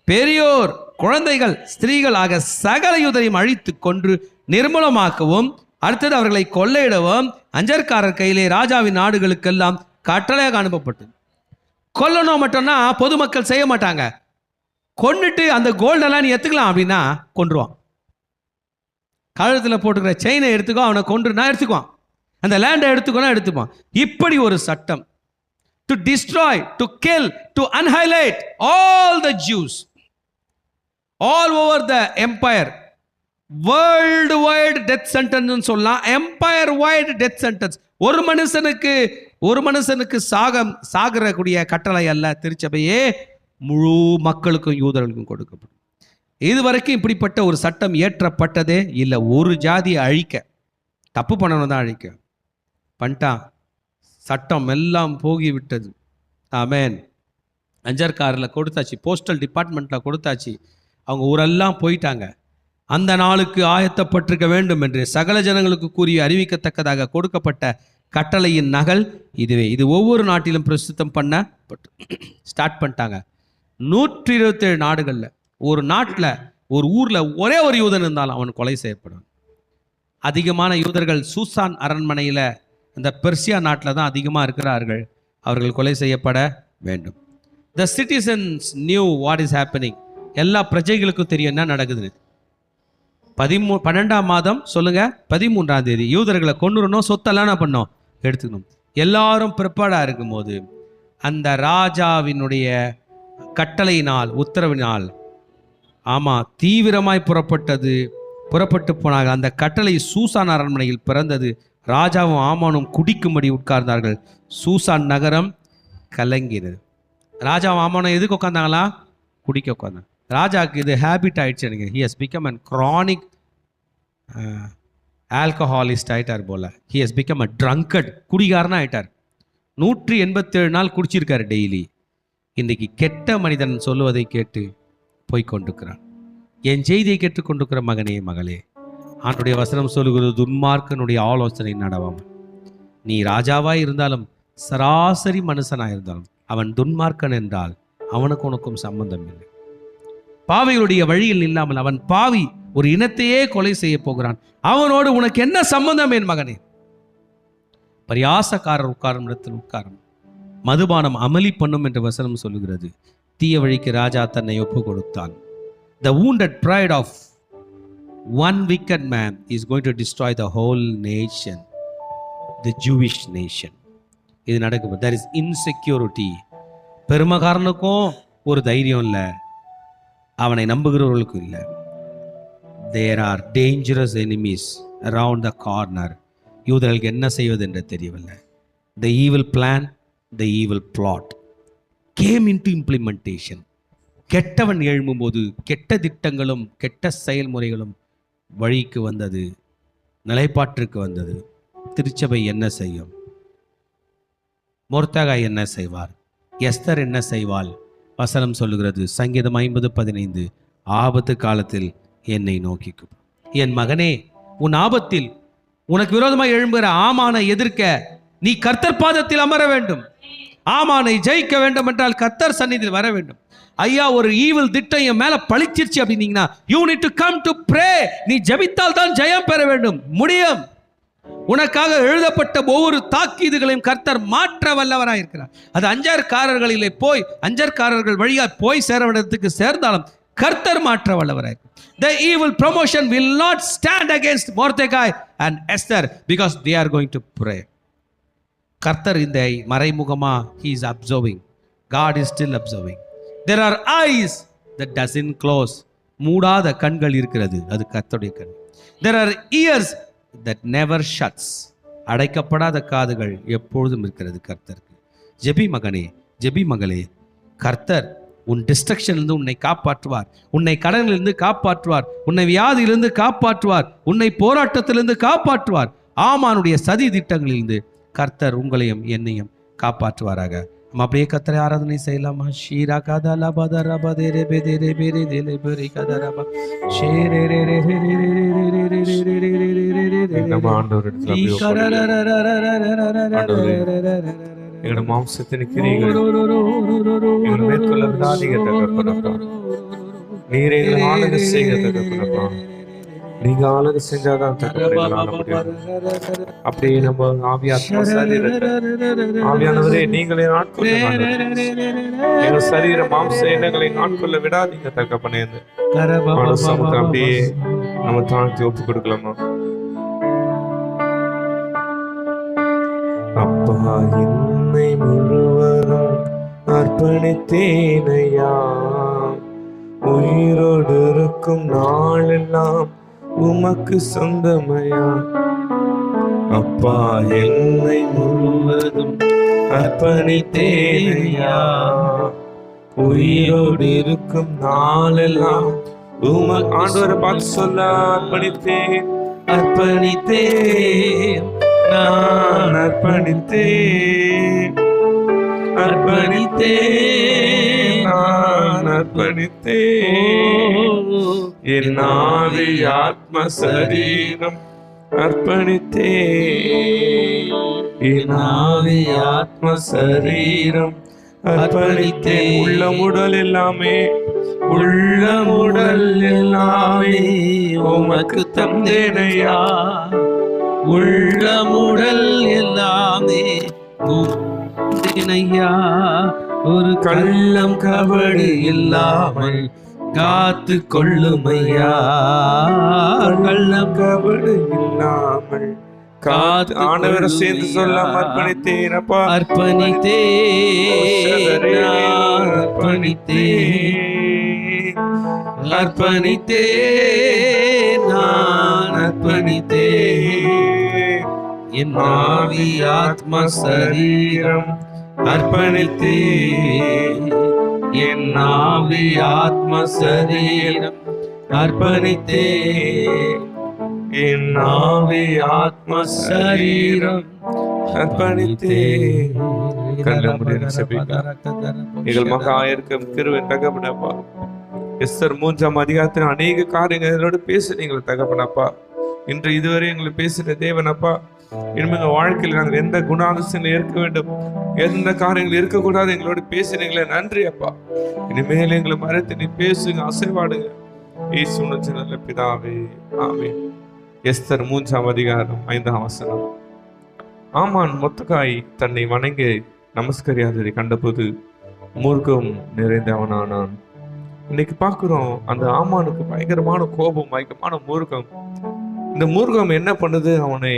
பெரியோர் குழந்தைகள் ஸ்திரீகள் ஆக சகல யூதரையும் அழித்து கொன்று நிர்மூலமாக்கவும், அடுத்தது அவர்களை கொள்ளையிடவும் அஞ்சற்காரர் கையிலே ராஜாவின் நாடுகளுக்கெல்லாம் கட்டளையாக அனுப்பப்பட்டது. கொல்லணும் மட்டும்னா பொதுமக்கள் செய்ய மாட்டாங்க. கொண்டுட்டு அந்த கோல்டெல்லாம் நீ எடுத்துக்கலாம் அப்படின்னா கொன்றுவான். கழுத்தில் போட்டுக்கிற செயினை எடுத்துக்கோ, அவனை கொன்றுனா எடுத்துக்குவான். அந்த லேண்டை எடுத்துக்கோனா எடுத்துப்பான். இப்படி ஒரு சட்டம். To destroy, to kill, to annihilate all the Jews all over the empire. World wide death sentence சொல்லலாம், எம்பையர் வைடு டெத் சென்டென்ஸ். ஒரு மனுஷனுக்கு சாகரக்கூடிய கட்டளை அல்ல திருச்சபையே, முழு மக்களுக்கும் யூதர்களுக்கும் கொடுக்கப்படும். இதுவரைக்கும் இப்படிப்பட்ட ஒரு சட்டம் இயற்றப்பட்டதே இல்லை. ஒரு ஜாதியை அழிக்க, தப்பு பண்ணணும் தான் அழிக்க பண்ணிட்டான். சட்டம் எல்லாம் போகிவிட்டது. ஆமேன். அஞ்சற்காரில் கொடுத்தாச்சு, போஸ்டல் டிபார்ட்மெண்ட்டில் கொடுத்தாச்சு, அவங்க ஊரெல்லாம் போயிட்டாங்க. அந்த நாளுக்கு ஆயத்தப்பட்டிருக்க வேண்டும் என்று சகல ஜனங்களுக்கு கூறி அறிவிக்கத்தக்கதாக கொடுக்கப்பட்ட கட்டளையின் நகல் இதுவே. இது ஒவ்வொரு நாட்டிலும் பிரசுத்தம் பண்ணப்பட்டு ஸ்டார்ட் பண்ணிட்டாங்க. 127 நாடுகளில், ஒரு நாட்டில் ஒரு ஊரில் ஒரே ஒரு யூதன் இருந்தாலும் அவன் கொலை செய்யப்படும். அதிகமான யூதர்கள் சூசான் அரண்மனையில், அந்த பெர்சியா நாட்டில் தான் அதிகமாக இருக்கிறார்கள். அவர்கள் கொலை செய்யப்பட வேண்டும். த citizens new what is happening. எல்லா பிரஜைகளுக்கும் தெரியும் என்ன நடக்குது. 12ஆம் மாதம் சொல்லுங்க, 13ஆம் தேதி யூதர்களை கொண்டுறணும், சொத்தெல்லாம் என்ன பண்ணோம், எடுத்துக்கணும். எல்லாரும் ப்ரிப்பேர்டாக இருக்கும்போது அந்த ராஜாவினுடைய கட்டளையினால், உத்தரவினால், ஆமாம், தீவிரமாய் புறப்பட்டு போனார்கள். அந்த கட்டளை சூசான் அரண்மனையில் பிறந்தது. ராஜாவும் ஆமானும் குடிக்கும்படி உட்கார்ந்தார்கள். சூசான் நகரம் கலங்கினது. ராஜாவும் ஆமானும் எதுக்கு உட்காந்தாங்களா? குடிக்க உட்காந்தாங்க. ராஜாவுக்கு இது ஹேபிட் ஆயிடுச்சு. எனக்கு he has become an chronic alcoholist ஆயிட்டார் போல. He has become a drunkard, குடிகாரனா ஆயிட்டார். 187 நாள் குடிச்சிருக்காரு டெய்லி. இன்றைக்கு கெட்ட மனிதன் சொல்லுவதை கேட்டு போய்கொண்டிருக்கிறான். என் செய்தியை கேட்டுக்கொண்டிருக்கிற மகனே மகளே, ஆண்டுடைய வசனம் சொல்லுகிறது, துன்மார்க்கனுடைய ஆலோசனை நடவாமல். நீ ராஜாவாய் இருந்தாலும் சராசரி மனுஷனாக இருந்தாலும் அவன் துன்மார்க்கன் என்றால் அவனுக்கு உனக்கும் சம்பந்தம் இல்லை. பாவிகளுடைய வழியில் இல்லாமல் அவன் பாவி, ஒரு இனத்தையே கொலை செய்ய போகிறான். அவனோடு உனக்கு என்ன சம்பந்தம் என் மகனே? பரியாசக்காரர் உட்காரும் இடத்தில் உட்காரும், மதுபானம் அமளி பண்ணும் என்ற வசனம் சொல்லுகிறது. தீய வழிக்கு ராஜா தன்னை ஒப்பு கொடுத்தான். The wounded pride of one wicked man is going to destroy the whole nation, the Jewish nation. இது நடக்கும். There is insecurity. பெருமகாரனுக்கும் ஒரு தைரியம் இல்லை, அவனை நம்புகிறவர்களுக்கும் இல்லை. There are dangerous enemies around the corner. யூதர்களுக்கு என்ன செய்வது என்று தெரியவில்லை. The evil plan, the evil plot came into implementation. கெட்டவன் எழும்பும்போது கெட்ட திட்டங்களும் கெட்ட செயல்முறைகளும் வழிக்கு வந்தது, நிலைப்பாட்டிற்கு வந்தது. திருச்சபை என்ன செய்யும்? மொர்தெகாய் என்ன செய்வார்? எஸ்தர் என்ன செய்வாள்? வசனம் சொல்லுகிறது, சங்கீதம் 50:15, ஆபத்து காலத்தில் என்னை நோக்கிக்கும். என் மகனே, உன் ஆபத்தில் உனக்கு விரோதமாக எழும்புகிற ஆமானை எதிர்க்க நீ கர்த்தர் பாதத்தில் அமர வேண்டும். ஆமானை ஜெயிக்க வேண்டும் என்றால் கர்த்தர் சந்நிதியில் வர வேண்டும். ஐயா, ஒரு ஈவில் திட்டம் என் மேல பழிச்சிருச்சு அப்படின்னீங்கன்னா, you need to come to pray. நீ ஜெபித்தால் தான் ஜெயம் பெற வேண்டும் முடியும். உனக்காக எழுதப்பட்ட ஒவ்வொரு தாக்கீதுகளையும் கர்த்தர் மாற்ற வல்லவராயிருக்கிறார். அது அஞ்சற்காரர்களிலே போய் அஞ்சற்காரர்கள் வழியா போய் சேரவிடத்துக்கு சேர்ந்தாலும் கர்த்தர் மாற்ற வல்லவராயிருக்கிறார். The evil promotion will not stand against Mordecai and Esther because they are going to pray. கர்த்தர் இந்த மறைமுகமா he is observing. God is still observing. There are eyes that doesn't close. மூடாத கண்கள் இருக்கிறது, அது கர்த்தருடைய கண். There are ears that never shuts. அடைக்கப்படாத காதுகள் எப்பொழுதும் இருக்கிறது கர்த்தருக்கு. ஜெபி மகனே, ஜெபி மகளே, கர்த்தர் உன் டிஸ்ட்ரக்ஷனிலிருந்து உன்னை காப்பாற்றுவார், உன்னை கடனிலிருந்து காப்பாற்றுவார், உன்னை வியாதியிலிருந்து காப்பாற்றுவார், உன்னை போராட்டத்திலிருந்து காப்பாற்றுவார். ஆமானுடைய சதி திட்டங்களிலிருந்து கர்த்தர் உங்களையும் என்னையும் காப்பாற்றுவாராக. நம்ம அப்படியே கர்த்தரை ஆராதனை செய்யலாமா? ஷீரா கதலா பதரா பதரே பெதரே பெரே தேலே பெரே கதரபா ஷேரே ரே ரே ரே ரே ரே ரே ரே நம்ம ஆண்டவரிடத்தில் எங்களோட மாம்சத்தின் கிரியைகள் எங்களை மேற்கொள்ள விடாதீங்க தகப்பனப்பா. நீர் எங்களை ஆளுகை செய்ய தகப்பனப்பா. நீங்க ஆளுகை செஞ்சாதான் தகப்பனே. அப்படியே நம்ம ஆவியாத்மா சரீரத்தை ஆவியானவரே நீங்களே ஆட்கொள்ள, எங்க சரீர மாம்ச எண்ணங்களை ஆட்கொள்ள விடாதீங்க தகப்பனே. சமுத்திரம் அப்படியே நம்ம தாழ்த்தி ஒப்பு கொடுக்கலாமா? அப்பா, என்னை முழுவதும் அர்ப்பணித்தேனையா, உயிரோடு இருக்கும் நாளெல்லாம் உமக்கு சொந்தமையா. அப்பா, என்னை முழுவதும் அர்ப்பணித்தேனையா, உயிரோடு இருக்கும் நாளெல்லாம் உமக்கு. ஆண்டவரை பார்த்து சொல்ல, அர்ப்பணித்தேன், அர்ப்பணித்தேன், நான் அர்ப்பணித்தேன், அர்ப்பணித்தேன், நான் அர்ப்பணித்தேன், என் ஆவி ஆத்ம சரீரம் அர்ப்பணித்தேன், என் ஆவி ஆத்ம சரீரம் அர்ப்பணித்தேன். உள்ளமுடல் எல்லாமே, உள்ளமுடல் எல்லாமே உமக்கு தந்தேனையா, உள்ளமுடல் எல்லாமே ஐயா, ஒரு கள்ளம் கபடு இல்லாமல் காத்து கொள்ளுமையா, கள்ளம் கபடு இல்லாமல் காத்து. ஆண்டவரை சேர்ந்து சொல்ல, அர்ப்பணித்தேனப்பா, அர்ப்பணித்தேன், அர்ப்பணித்தேன், அர்ப்பணித்தேன், நான் அர்ப்பணித்தேன், என் ஆவி ஆத்ம சரீரம் அர்ப்பணித்தேன், என் ஆவி ஆத்ம சரீரம் அர்ப்பணித்தேன், என் ஆவி ஆத்ம சரீரம் அர்ப்பணித்தேன். எங்கள் மகா இருக்கும் திருவன் தகப்பனப்பா, எஸ்தர் 3ஆம் அதிகாரத்தில் அநேக காரியங்களோடு பேசுனீங்க தகப்பனப்பா. இன்று இதுவரை எங்களை பேசின தேவனப்பா, இனிமே எங்கள் வாழ்க்கையில் நாங்கள் எந்த குணாதிசயங்களை இருக்க வேண்டும், எந்த காரியங்கள் இருக்கக்கூடாது எங்களோட பேசினீங்களே, நன்றி அப்பா. இனிமேல் எங்களை மறைத்து நீ பேசுங்க, அசைவாடுங்க. இயேசுவின் நல்ல பிதாவே, ஆமென். எஸ்தர் 3ஆம் அதிகாரம் 5ஆம் வசனம். ஆமான் மொத்தக்காய் தன்னை வணங்கி நமஸ்கரியாததை கண்டபோது மூர்க்கம் நிறைந்தவனானான். இன்னைக்கு பார்க்கிறோம், அந்த ஆமானுக்கு பயங்கரமான கோபம், பயங்கரமான மூர்க்கம். இந்த மூர்க்கம் என்ன பண்ணுது, அவனை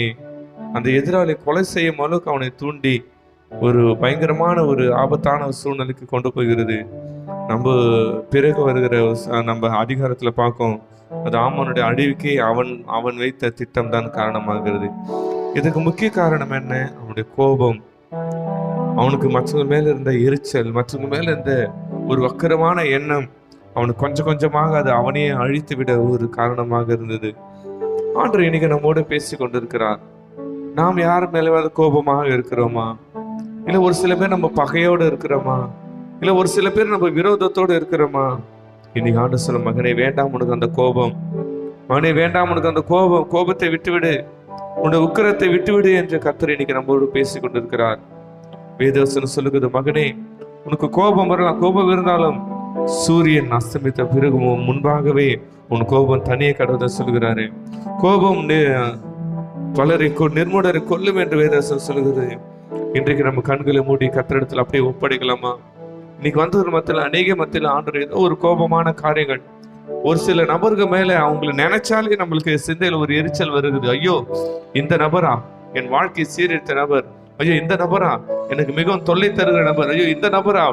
அந்த எதிராளி கொலை செய்யும் அளவுக்கு அவனை தூண்டி ஒரு பயங்கரமான ஒரு ஆபத்தான சூழ்நிலைக்கு கொண்டு போகிறது. நம்ம பிறகு வருகிற நம்ம அதிகாரத்துல பார்க்கும், அது ஆமானுடைய அழிவுக்கே அவன் வைத்த திட்டம் தான் காரணமாகிறது. இதுக்கு முக்கிய காரணம் என்ன? அவனுடைய கோபம், அவனுக்கு மற்றவங்க மேல இருந்த எரிச்சல், மற்றவங்க மேல இருந்த ஒரு வக்கரமான எண்ணம் அவனுக்கு கொஞ்சம் கொஞ்சமாக அது அவனையே அழித்து விட ஒரு காரணமாக இருந்தது. ஆண்டவர் இன்னைக்கு நம்மோட பேசி கொண்டிருக்கிறார். நாம் யார் மேலாவது கோபமாக இருக்கிறோமா? இல்ல ஒரு சில பேர் நம்ம பகையோடு இருக்கிறோமா? இல்ல ஒரு சில பேர் நம்ம விரோதத்தோடு இருக்கிறோமா? இன்னைக்கு ஆண்டவர் சொல்ல, மகனே வேண்டாம் உனக்கு அந்த கோபம், மகனே வேண்டாம் உனக்கு அந்த கோபம், கோபத்தை விட்டுவிடு, உன்னுடைய உக்கிரத்தை விட்டுவிடு என்று கர்த்தர் இன்னைக்கு நம்மோடு பேசி கொண்டிருக்கிறார். வேதவசனம் சொல்லுகிறது, மகனே உனக்கு கோபம் வரலாம், கோபம் இருந்தாலும் சூரியன் அஸ்தமித்த பிறகு முன்பாகவே உன் கோபம் தனியே கடவுத சொல்கிறாரு. கோபம் பலரை நிர்மூடரை கொல்லும் என்று வேதவசனம் சொல்லுகிறது. இன்றைக்கு நம்ம கண்களை மூடி கர்த்தரிடத்தில் அப்படியே ஒப்படைக்கலாமா? இன்னைக்கு வந்தவர் மத்தியில் அநேக மத்தியில் ஆண்டவர் ஏதோ ஒரு கோபமான காரியங்கள், ஒரு சில நபர்கள் மேல அவங்களை நினைச்சாலே நம்மளுக்கு சிந்தையில ஒரு எரிச்சல் வருகிறது. ஐயோ இந்த நபரா என் வாழ்க்கையை சீரழித்த நபர், ஐயோ இந்த நபரா எனக்கு மிகவும் தொல்லை தருகிற நபர், ஐயோ இந்த நபரா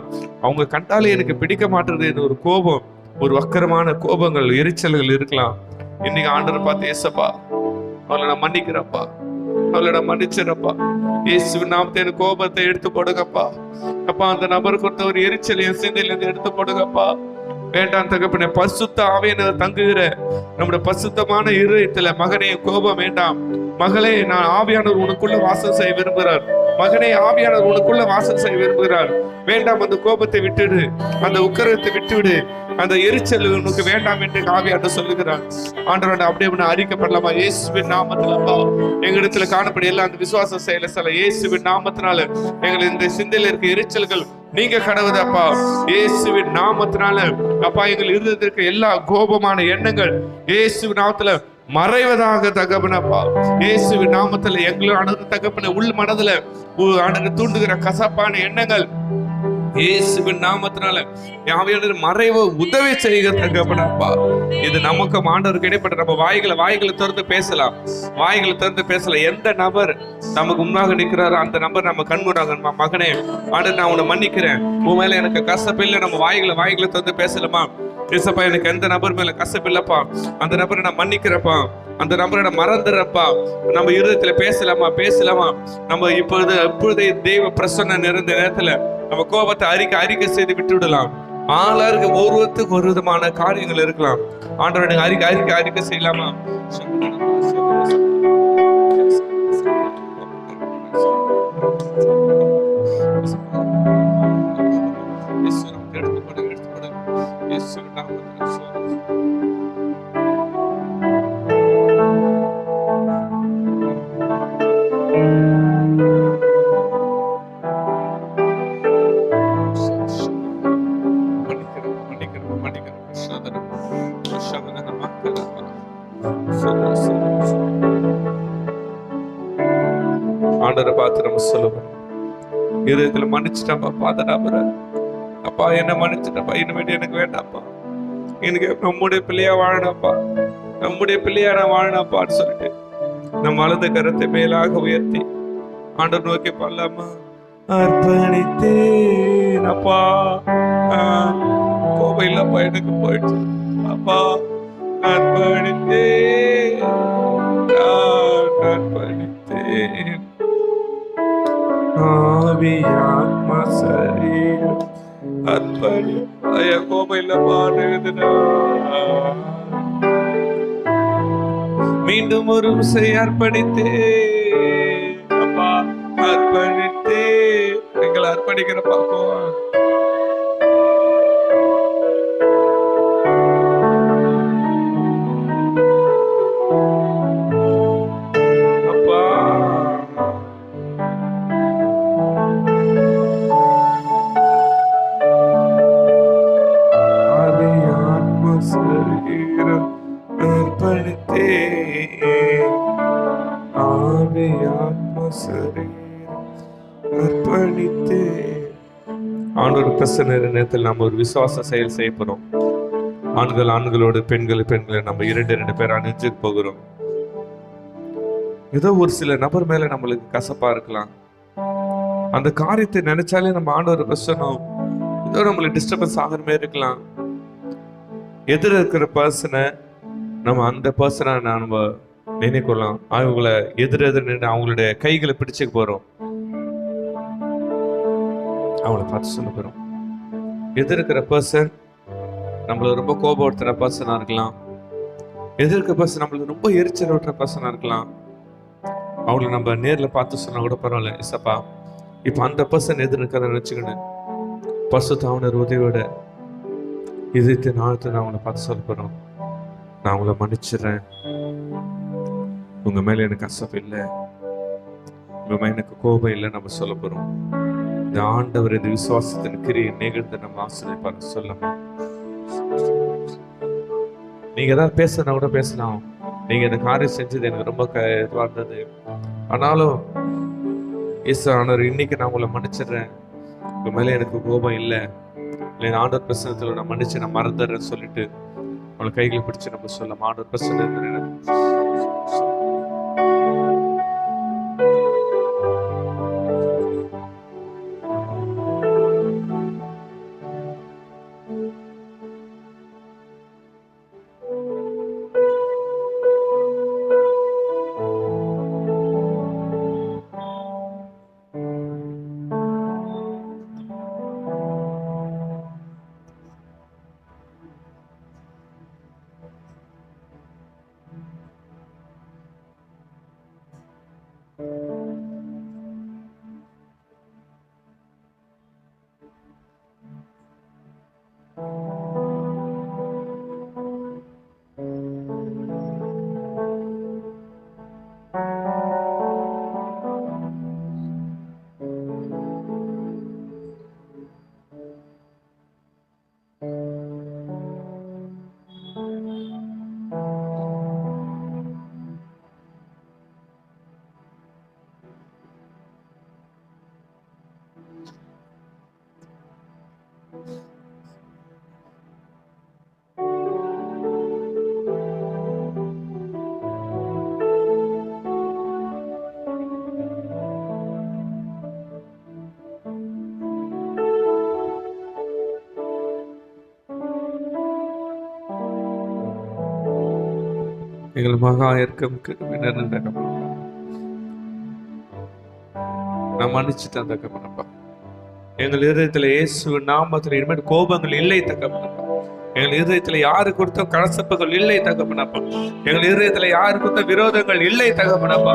அவங்க கண்டாலே எனக்கு பிடிக்க மாட்டேங்குது என்று ஒரு கோபம், ஒரு வக்கரமான கோபங்கள், எரிச்சல்கள் இருக்கலாம். இன்னைக்கு ஆண்டவர் பார்த்து, ஏசப்பா அவளை நான் மன்னிக்கிறப்பா, அவளை நான் மன்னிச்சிடப்பா, இயேசுவின் நாமத்தை எனக்கு கோபத்தை எடுத்து போடுங்கப்பா. அப்பா அந்த நபர் கொடுத்த ஒரு எரிச்சல் என் சிந்தையிலிருந்து எடுத்து போடுங்கப்பா. வேண்டாம் தகப்பனே, பரிசுத்த ஆவியானவர் தங்குகிற நம்முடைய பரிசுத்தமான இருதயத்துல, மகனே கோபம் வேண்டாம், மகளே நான் ஆவியானவர் உனக்குள்ள வாசம் செய்ய விரும்புகிறார், மகனே ஆவியானவர் உனக்குள்ள வாசம் செய்ய விரும்புகிறார். வேண்டாம் அந்த கோபத்தை விட்டுடு, அந்த உக்கரத்தை விட்டுவிடு, அந்த எரிச்சல் உனக்கு வேண்டாம் என்று ஆவியானவர் சொல்லுகிறார். ஆண்டவரோட அப்படியே அறிக்கப்படலாமா? இயேசுவின் நாமத்திலப்பா எங்களிடத்துல காணப்படும் எல்லாம் அந்த விசுவாச செயல சில இயேசுவின் நாமத்தினால எங்களை இந்த சிந்தையில இருக்க எரிச்சல்கள் நீங்க கடவுதப்பா. இயேசுவின் நாமத்தினால அப்பா எங்கள் இருந்ததற்கு எல்லா கோபமான எண்ணங்கள் இயேசுவின் நாமத்துல மறைவதாக தகப்பனப்பா. இயேசுவின் நாமத்துல எங்களோட தகப்பன உள் மனதுல தூண்டுகிற கசப்பான எண்ணங்கள் இயேசுவின் நாமத்தினால ஆவியானவர் மறைவு உதவி செய்கிற தகப்பனப்பா. இது நமக்கு ஆண்டவருக்கு இடைப்பட்ட நம்ம வாய்களை திறந்து பேசலாம், வாய்களை திறந்து பேசலாம். எந்த நபர் நமக்கு முன்னாக நிற்கிறாரோ அந்த நபர் நம்ம கண்முடாக, மகனே ஆண்டவர் நான் உன்னை மன்னிக்கிறேன், உன் மேல எனக்கு கசப்பு இல்லை, நம்ம வாய்களை திறந்து பேசலாமா? ஏசப்பா எனக்கு எந்த நபர் மேல கசப்பு இல்லப்பா, அந்த நபரை நான் மன்னிக்கிறப்பா, அந்த நபரை மறந்துறப்பா. நம்ம இருதயத்துல பேசலாமா? நம்ம இப்பொழுதே தெய்வ பிரசன்ன நிறைந்த நேரத்துல நம்ம கோபத்தை அறிக்கை செய்து விட்டு விடலாம். ஆளாருக்கு ஒருவத்துக்கு ஒரு விதமான காரியங்கள் இருக்கலாம். ஆண்டவரை அறிக்கை செய்யலாமா? ஆண்டவரை பார்த்து நம்ம சொல்லுவோம், இதயத்துல மன்னிச்சுட்டாப்பா, பாதடாபர அப்பா என்ன மன்னிச்சுட்டப்பா, இனிமேட்டு எனக்கு வேண்டாப்பா, எனக்கு நம்முடைய பிள்ளையா வாழணப்பா, நம்முடைய பிள்ளையா நான் வாழணப்பான்னு சொல்லிட்டு நம்ம வலது கரத்தை மேலாக உயர்த்தி ஆண்டவர் நோக்கி பாடலாமா? அர்ப்பணித்தேன் அப்பா, கோபம் இல்லப்பா எனக்கு போயிடுச்சு அப்பா, அர்ப்பணித்தேன் ஆவி ஆத்மா சரீரம் அர்ப்பணி. ஐயா கோபம் இல்லப்பா, மீண்டும் ஒரு விசை அர்ப்பணித்தே அப்பா, அர்ப்பணித்தே எங்களை அர்ப்பணிக்கிற பாக்குவோம். அர்ப்பணித்தே. ஆண்டவர் பிரசன்ன நேரத்தில் நம்ம ஒரு விசுவாச செயல் செய்ய போறோம். ஆண்களோடு பெண்களை நம்ம 2 பேர் அணிஞ்சு போகிறோம். ஏதோ ஒரு சில நபர் மேல நம்மளுக்கு கசப்பா இருக்கலாம். அந்த காரியத்தை நினைச்சாலே நம்ம ஆண்டவர் பிரசன்னம் ஏதோ நம்மளுக்கு டிஸ்டர்பன்ஸ் ஆகிற மாதிரி இருக்கலாம். எதிர இருக்கிற பர்சனை நம்ம அந்த பர்சனை நம்ம நினைக்கலாம். அவங்கள எதிர நின்று அவங்களுடைய கைகளை பிடிச்சுக்க போறோம். அவங்கள பார்த்து சொல்ல போறோம். எதிர இருக்கிற பர்சன் நம்மள ரொம்ப கோபப்படுத்துற பர்சனா இருக்கலாம். எதிர்க்க பர்சன் நம்மளுக்கு ரொம்ப எரிச்சல் விட்டுற பர்சனா இருக்கலாம். அவங்கள நம்ம நேர்ல பார்த்து சொன்னா கூட பரவாயில்ல, இசப்பா இப்ப அந்த பர்சன் எதிர்க்கிறத நினைச்சுக்கணும். பசுத்தாவினர் உதவியோட இதயத்தை நாளத்தை நான் அவங்கள பார்த்து சொல்ல போறோம். நான் அவங்கள மன்னிச்சிடுறேன். உங்க மேல எனக்கு கசப்பு இல்லை, உங்க மேல எனக்கு கோபம் இல்லை நம்ம சொல்ல போறோம். இந்த ஆண்டவர் இந்த விசுவாசத்தின் கிரியை நிகழ்ந்து நம்ம ஆசிரியப்பாரு சொல்லமா. நீங்க ஏதாவது பேசுனா கூட பேசலாம். நீங்க இந்த காரியம் செஞ்சது எனக்கு ரொம்ப இதுவா இருந்தது, ஆனாலும் இயேசு ஆண்டவர் இன்னைக்கு நான் உங்களை மன்னிச்சிடுறேன். உங்க மேல எனக்கு கோபம் இல்லை, ஆண்டவர் பிரசனத்துல நான் மன்னிச்சு நான் மறந்துடுறேன்னு சொல்லிட்டு அவளை கைகளை பிடிச்சு நம்ம சொல்லலாம். ஆண்டவர் பிரசன எங்கள் மகா இறக்கமுக்கு நிறைந்த நான் மன்னிச்சுட்டேன் தகப்பனப்பா. எங்கள் இதயத்துல இயேசு நாமத்துல இனிமேல் கோபங்கள் இல்லை தகப்பனப்பா. எங்கள் இதயத்துல யாரு கொடுத்த கலசப்புகள் இல்லை தகப்பனப்பா. எங்கள் இதயத்துல யாரு கொடுத்த விரோதங்கள் இல்லை தகப்பனப்பா.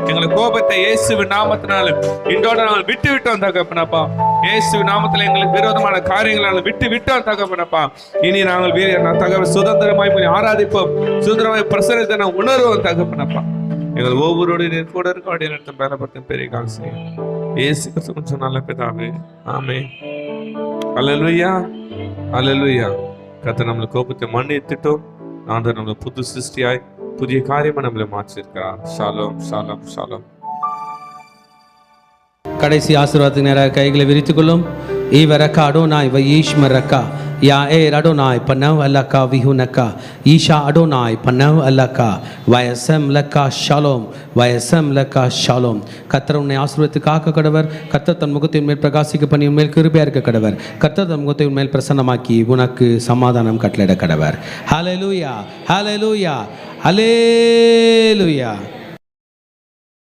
எங்களை கோபத்தை இயேசுவின் நாமத்தினால இன்றோட நாங்கள் விட்டு விட்டோம் தகப்பனப்பா. இயேசுவின் நாமத்துல எங்களுக்கு விரோதமான காரியங்களை நாங்கள் விட்டு விட்டோம் தகப்பனப்பா. இனி நாங்கள் தகவல் சுதந்திரமாய் ஆராதிப்போம், சுதந்திரமாய் பிரசனத்தை நான் உணர்வோம் தகப்பனப்பா. எங்கள் ஒவ்வொருடைய கூட இருக்க வேண்டிய நேரத்தை மேலப்படுத்தும் பெரிய கால் செய்யும் இயேசு கிறிஸ்து கொஞ்சம் நல்ல பிதாவே, ஆமென். அல்லேலூயா, அல்லேலூயா. கர்த்தர் நம்மளை கோபத்தை மன்னித்துட்டோம். ஆண்டவர் நம்மளை புது சிருஷ்டியாய் புதிய காரியமா நம்மளை மாற்றிருக்கிறார். Shalom, Shalom, Shalom. கடைசி ஆசீர்வாதத்துக்கு நேராக கைகளை விரித்துக் கொள்ளும். ஈவரக்கா அடோனாய் வயீஷ்மரக்கா யா ஏ அடோனாய் பனவ் அல்லக்கா விஹுனக்கா ஈஷா அடோனாய் பனவ் அல்லக்கா வயசம் லக்கா ஷாலோம், வயசம் லக்கா ஷாலோம். கர்த்தர் உன்னை ஆசீர்வதித்து காக்க கடவர். கர்த்தர் தன் முகத்தை மேல் பிரகாசிக்க பண்ணி உன்மேல் கிருபையா இருக்க கடவர். கர்த்தர் தன் முகத்தை உன்மேல் பிரசன்னமாக்கி உனக்கு சமாதானம் கட்டளையிட கடவர். ஹல்லேலூயா, ஹல்லேலூயா, ஹல்லேலூயா.